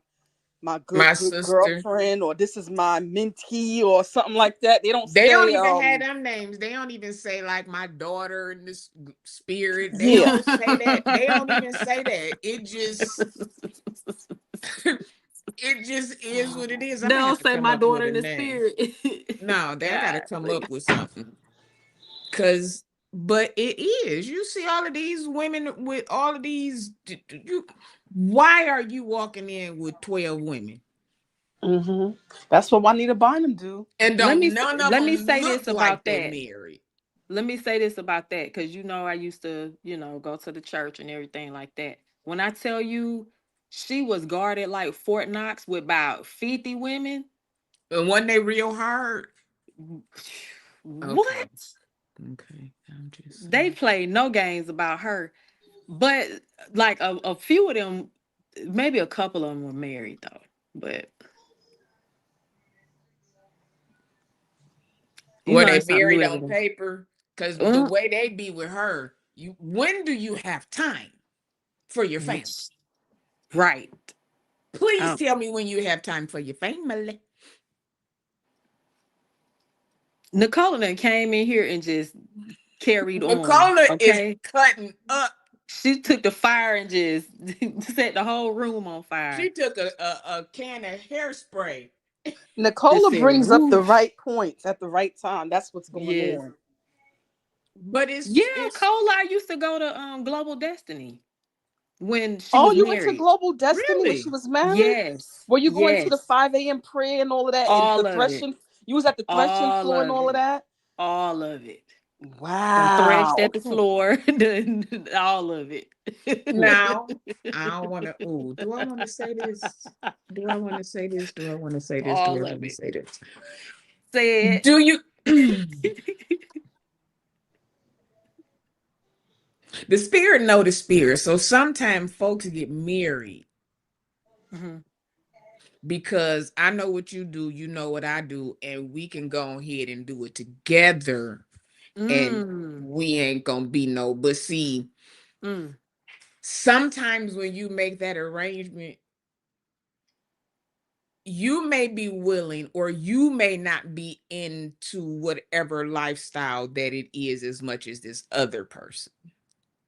My good sister. girlfriend," or "This is my mentee," or something like that. They don't They don't say even have them names. They don't even say like my daughter in this spirit. They yeah. don't say that. They don't even say that. It just is what it is. I'm gonna They'll have to say come my up with daughter a in the name. spirit. No, I gotta God. come up with something. Cause but it is. You see all of these women with all of these you why are you walking in with 12 women? hmm That's what Juanita Bynum do. And Let me don't none of let me them say look this like about they that. married. Let me say this about that, because I used to, go to the church and everything like that. When I tell you she was guarded like Fort Knox with about 50 women. And when they real hard. Okay. What? Okay. I'm just They saying. played no games about her. But like a few of them, maybe a couple of them were married though. But you Were learn they something new married every on day. paper? Because the Mm, way they be with her, when do you have time for your family? yes, right. Please Um, tell me when you have time for your family. Nicole then came in here and just carried on. Nicola is Okay. cutting up. She took the fire and just set the whole room on fire. She took a can of hairspray. Just Nicola said, brings up the woo. right points at the right time. That's what's going Yes. on. But Yeah, it's Cola used to go to Global Destiny when she Oh, was you went to married. Global Destiny when she really was married? Yes. Were you going to the Yes. 5 a.m. prayer and all of that? And the All of it. threshing? You was at the threshing All floor and of all of it. that? All of it. Done Wow. threshed at the Okay. floor. Done all of it. now. I don't want to. Oh, do I want to say this? Do I want to say this? Do I want to say this? Do I All want of to it. say this? Said. Do you? The spirit know the spirit. So sometimes folks get married Mhm. because I know what you do, you know what I do, and we can go ahead and do it together, and Mm. we ain't gonna be no. But see, Mm. sometimes when you make that arrangement, you may be willing or you may not be into whatever lifestyle that it is as much as this other person.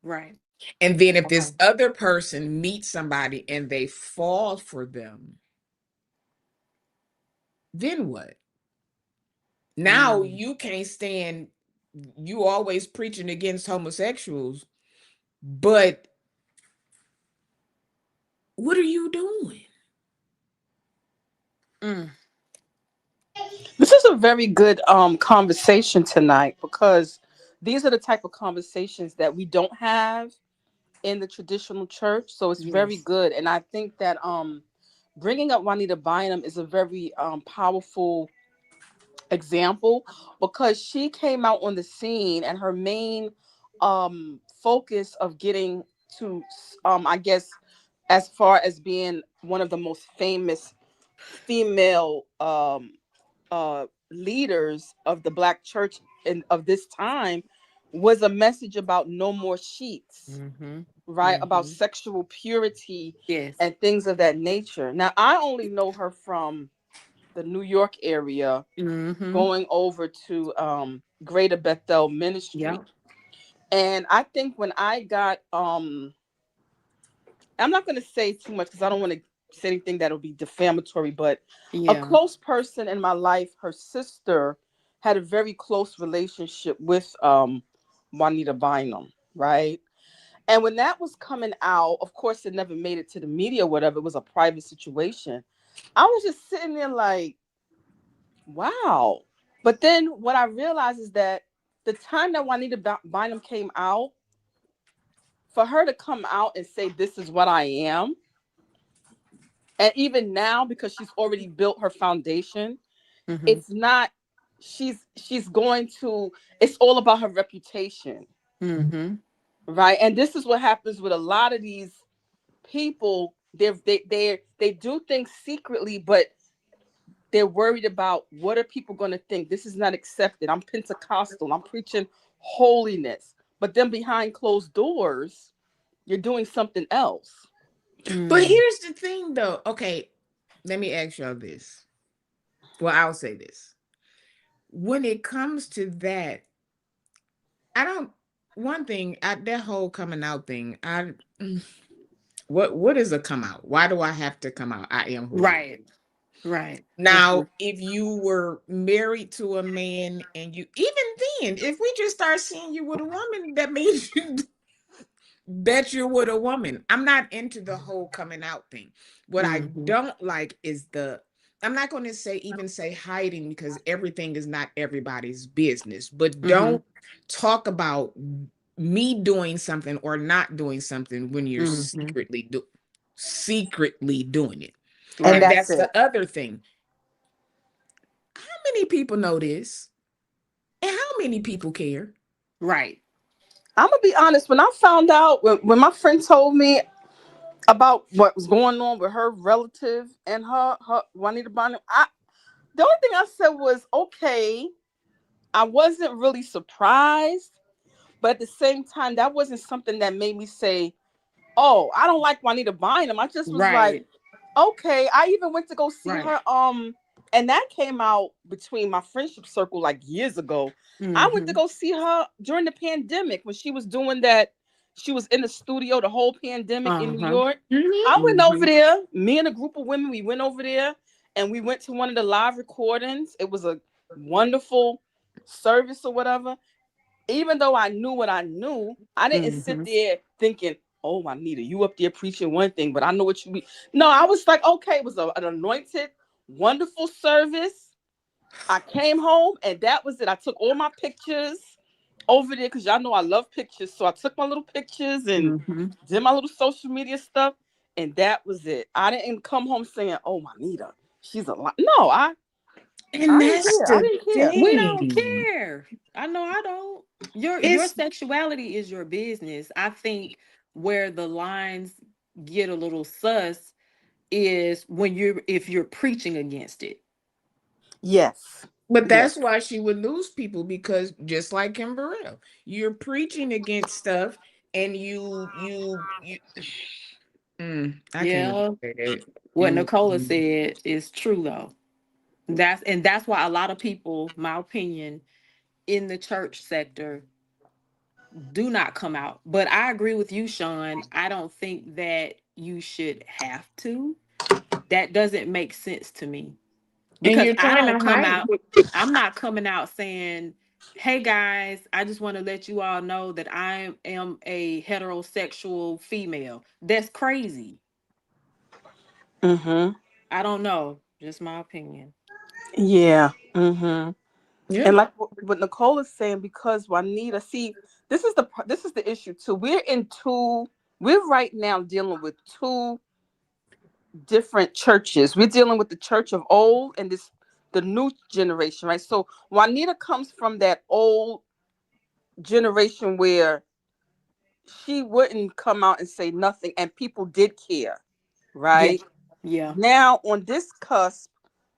Right. And then if Okay. this other person meets somebody and they fall for them, then what? Now Mm. you can't stand, you always preaching against homosexuals, but what are you doing? Mm. This is a very good conversation tonight, because these are the type of conversations that we don't have in the traditional church. So it's very Yes. good, and I think that bringing up Juanita Bynum is a very powerful example, because she came out on the scene, and her main focus of getting to I guess, as far as being one of the most famous female leaders of the black church in of this time, was a message about no more sheets, Mm-hmm. right? About Mm-hmm. sexual purity Yes. and things of that nature. Now, I only know her from the New York area, Mm-hmm. going over to Greater Bethel Ministry. Yep. And I think when I got I'm not going to say too much because I don't want to say anything that'll be defamatory, but a Yeah. close person in my life, her sister, had a very close relationship with Juanita Bynum, right? And when that was coming out, of course, it never made it to the media, whatever. It was a private situation. I was just sitting there like, wow. But then what I realized is that the time that Bynum came out, for her to come out and say, "This is what I am," and even now, because she's already built her foundation, Mm-hmm. it's not, she's going to, it's all about her reputation, Mm-hmm. right? And this is what happens with a lot of these people. They do things secretly, but they're worried about, what are people going to think? This is not accepted. I'm Pentecostal, I'm preaching holiness, but then behind closed doors you're doing something else. But Mm. here's the thing though. Okay, let me ask y'all this. Well, I'll say this. When it comes to that, I don't, one thing, that whole coming out thing, what is a come out? Why do I have to come out? I am who I am. Right. Right. Mhm. Now, if you were married to a man and you, even then, if we just start seeing you with a woman, that means you bet you're with a woman. I'm not into the whole coming out thing. What I Mm-hmm. don't like is the, I'm not going to say even say hiding, because everything is not everybody's business, but Mm-hmm. don't talk about me doing something or not doing something when you're Mm-hmm. secretly doing it. And And Right. that's that's it. the other thing. How many people know this? And how many people care? Right. I'm gonna be honest. When I found out, when my friend told me about what was going on with her relative and her Juanita Bynum, the only thing I said was, okay. I wasn't really surprised, but at the same time, that wasn't something that made me say, "Oh, I don't like Juanita Bynum." I just was like, Right. okay. I even went to go see Right. her. And that came out between my friendship circle like years ago. I went to Mm-hmm. go see her during the pandemic when she was doing that. She was in the studio the whole pandemic in New Uh-huh. York. Mhm. I went over Mm-hmm. there. Me and a group of women, we went over there and we went to one of the live recordings. It was a wonderful service or whatever. Even though I knew what I knew, I didn't sit Mm-hmm. there thinking, "Oh, Juanita, you up there preaching one thing, but I know what you mean." No, I was like, okay, it was an anointed, wonderful service. I came home and that was it. I took all my pictures over there because y'all know I love pictures. So I took my little pictures and Mm-hmm. did my little social media stuff, and that was it. I didn't come home saying, "Oh, Juanita, she's a lot." No, I And didn't that's care. I the didn't care. We don't thing. care. I know I don't. Your It's, sexuality is your business. I think where the lines get a little sus is when you're if you're preaching against it. Yes, but that's yes. why she would lose people, because just like Kim Burrell, you're preaching against stuff, and I can't even Yeah. say that. What And Nicola said is true though. That's why a lot of people, my opinion, in the church sector do not come out. But I agree with you, Sean. I don't think that you should have to. That doesn't make sense to me And because you're I trying to don't come hide out. I'm not coming out saying, "Hey guys, I just want to let you all know that I am a heterosexual female." That's crazy. Mm-hmm. I don't know. Just my opinion. Yeah. Mm-hmm. Yeah. And like what Nicole is saying, because Juanita, see, this is the issue too. We're right now dealing with two different churches. We're dealing with the church of old and the new generation, right? So Juanita comes from that old generation where she wouldn't come out and say nothing, and people did care, Yeah. right? Yeah. Now on this cusp,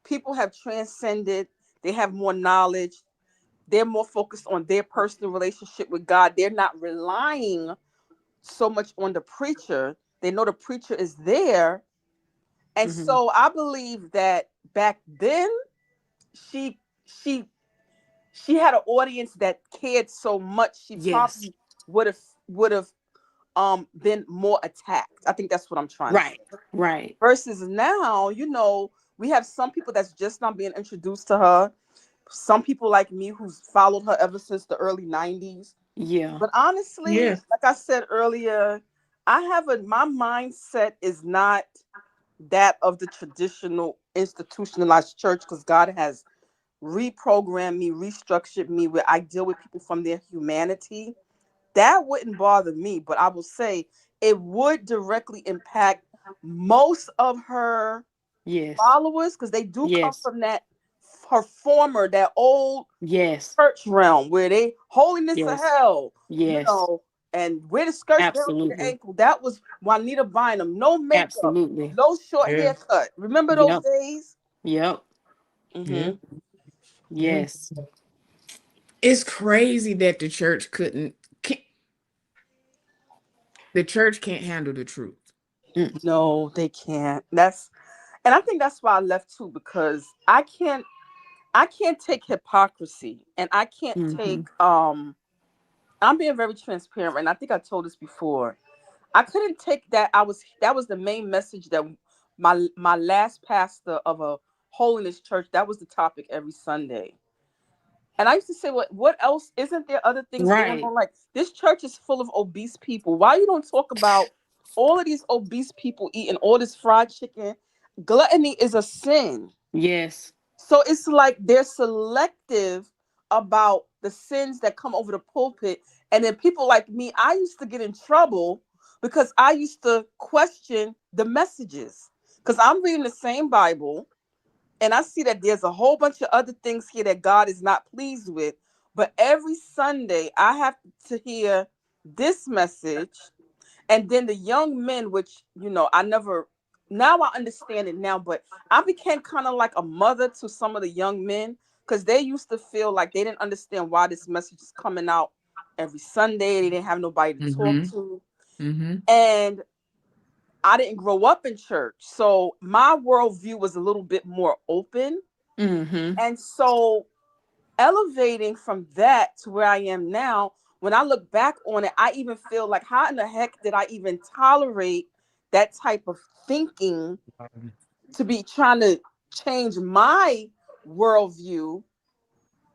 people have transcended. They have more knowledge. They're more focused on their personal relationship with God. They're not relying so much on the preacher. They know the preacher is there. And Hmm. so I believe that back then she she she had an audience that cared so much she Yes. probably would have been more attacked. I think that's what I'm trying to say. Right. Right. Versus now, we have some people that's just not being introduced to her. Some people like me who's followed her ever since the early 90s. Yeah. But honestly, Yes. like I said earlier, my mindset is not that of the traditional institutionalized church, because God has reprogrammed me, restructured me, where I deal with people from their humanity. That wouldn't bother me, but I will say it would directly impact most of her Yes. followers, because they do come Yes. from that old Yes. church realm where they holiness of Yes. hell, Yes. and wear the skirts down to the Absolutely. ankle. That was Juanita Bynum. No makeup, Absolutely. no short Yeah. haircut. Remember those Yep. days? Yep. Yeah. Mm-hmm. Yeah. Yes. It's crazy that the church can't handle the truth. Mm. No, they can't. And I think that's why I left too, because I can't take hypocrisy, and I can't Mm-hmm. take I'm being very transparent, right? And I think I told this before. I couldn't take that was the main message that my last pastor of a holiness church, that was the topic every Sunday. And I used to say, what else? Isn't there other things going Right. on? Like, this church is full of obese people. Why you don't talk about all of these obese people eating all this fried chicken? Gluttony is a sin. Yes. So it's like they're selective about the sins that come over the pulpit. And then people like me, I used to get in trouble because I used to question the messages. Because I'm reading the same Bible and I see that there's a whole bunch of other things here that God is not pleased with. But every Sunday, I have to hear this message, and then the young men, which I never, now I understand it now, but I became kind of like a mother to some of the young men, because they used to feel like they didn't understand why this message is coming out every Sunday. They didn't have nobody to talk Mm-hmm. to. Mm-hmm. And I didn't grow up in church, so my worldview was a little bit more open. Mm-hmm. And so elevating from that to where I am now, when I look back on it, I even feel like, how in the heck did I even tolerate that type of thinking, to be trying to change my worldview?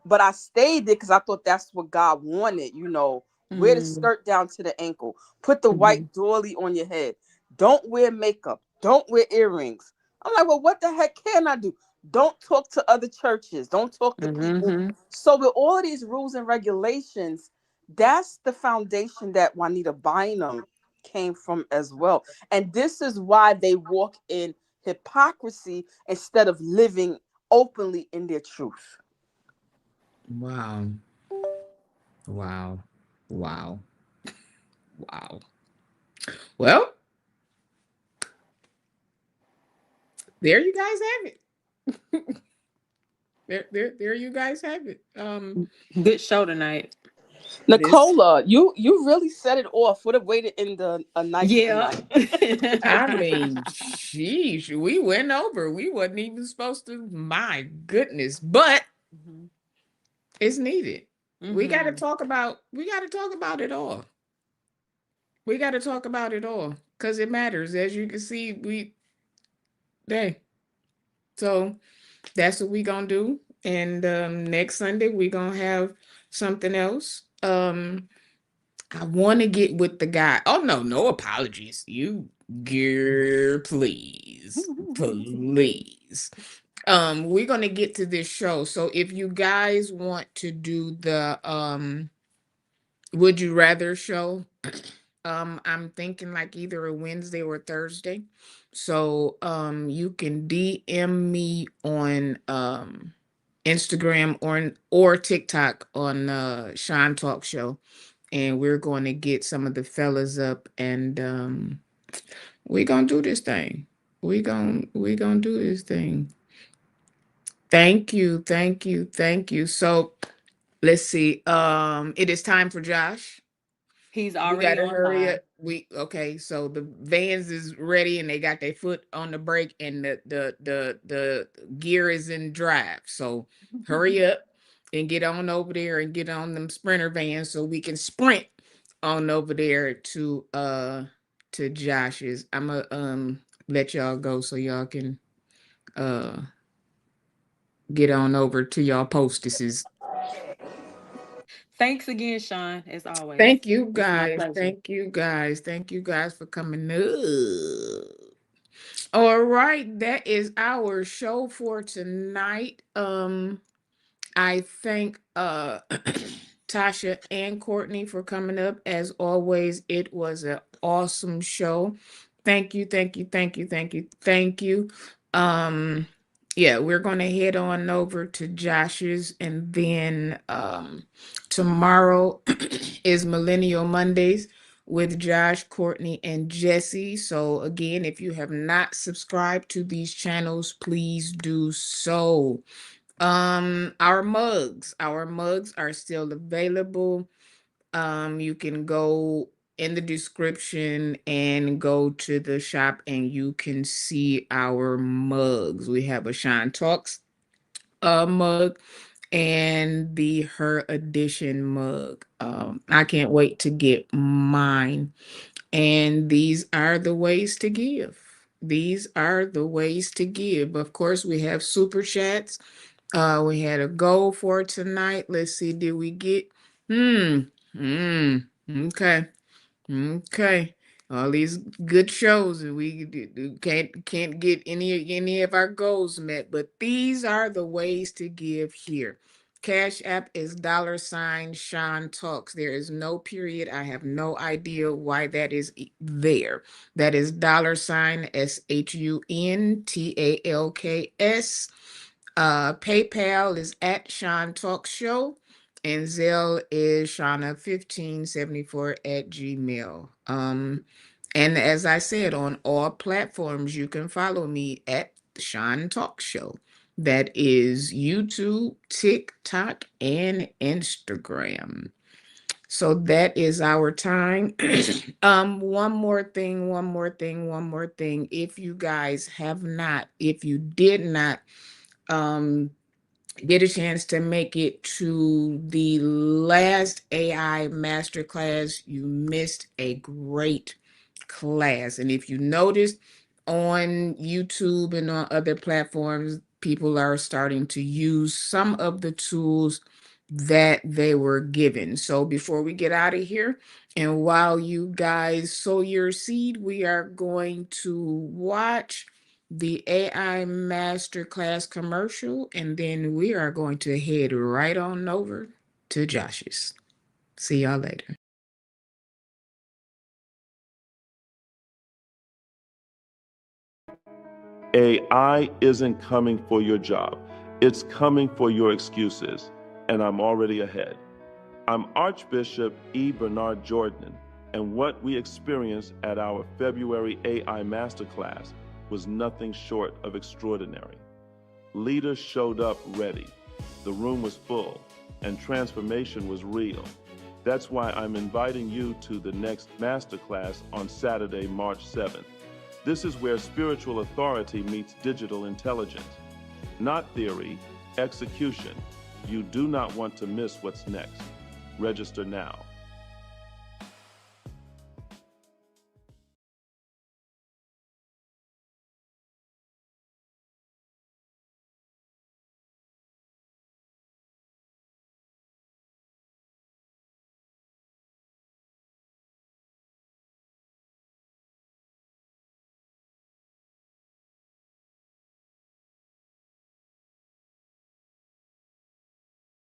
But I stayed there because I thought that's what God wanted. Wear the Mm-hmm. skirt down to the ankle, put the Mm-hmm. white doily on your head, don't wear makeup, don't wear earrings. I'm like, well, what the heck can I do? Don't talk to other churches, don't talk to people. Mm-hmm. So with all of these rules and regulations, that's the foundation that Juanita Bynum came from as well. And this is why they walk in hypocrisy instead of living openly in their truth. Wow. Wow. Wow. Wow. Well, there you guys have it. There you guys have it. Good show tonight. This Nicola, you really set it off. Would have waited in the a night Yeah. tonight. I mean, sheesh, we went over. We wasn't even supposed to. My goodness, but Mhm. it's needed. We got to Mhm. talk about it all. We got to talk about it all because it matters. As you can see, hey, so that's what we gonna do. And next Sunday we gonna have something else. I want to get with the guy. Oh no, no apologies. You, girl, please, please. We're gonna get to this show. So if you guys want to do the would you rather show, I'm thinking like either a Wednesday or Thursday. So you can DM me on Instagram or TikTok on Sean Talk Show, and we're going to get some of the fellas up, and we're gonna do this thing. We gonna do this thing. Thank you, thank you, thank you. So let's see. It is time for Josh. He's We already gotta on hurry up. live. We okay, so the vans is ready and they got their foot on the brake and the gear is in drive. So hurry up and get on over there and get on them sprinter vans so we can sprint on over there to Josh's. I'ma let y'all go so y'all can uh get on over to y'all postesses. Thanks again, Sean, as always. Thank you It's my guys. pleasure. Thank you guys. Thank you guys for coming up. All right, that is our show for tonight. I thank Tasha and Courtney for coming up. As always, it was an awesome show. Thank you, thank you, thank you, thank you, thank you. Um, yeah, we're gonna head on over to Josh's, and then tomorrow is Millennial Mondays with Josh, Courtney, and Jesse. So again, if you have not subscribed to these channels, please do so. Our mugs are still available. You can go in the description and go to the shop and you can see our mugs. We have a Shine Talks mug and the Her Edition mug. I can't wait to get mine. And these are the ways to give. These are the ways to give. Of course, we have super chats. We had a goal for tonight. Let's see, did we get hmm okay. Okay. All these good shows and can't get any of our goals met, but these are the ways to give here. Cash App is $ Sean Talks. There is no period. I have no idea why that is there. That is $ SHUNTALKS. PayPal is at Sean Talk Show, and Zelle is Shauna1574 at Gmail. And as I said, on all platforms, you can follow me at Sean Talk Show. That is YouTube, TikTok, and Instagram. So that is our time. One more thing, one more thing, one more thing. If you guys have not, if you did not um get a chance to make it to the last AI masterclass, you missed a great class. And if you noticed on YouTube and on other platforms, people are starting to use some of the tools that they were given. So before we get out of here, and while you guys sow your seed, we are going to watch the AI Masterclass commercial, and then we are going to head right on over to Josh's. See y'all later. AI isn't coming for your job, it's coming for your excuses, and I'm already ahead. I'm Archbishop E. Bernard Jordan, and what we experienced at our February AI Masterclass was nothing short of extraordinary. Leaders showed up ready, the room was full, and transformation was real. That's why I'm inviting you to the next Masterclass on Saturday, March 7th. This is where spiritual authority meets digital intelligence. Not theory, execution. You do not want to miss what's next. Register now.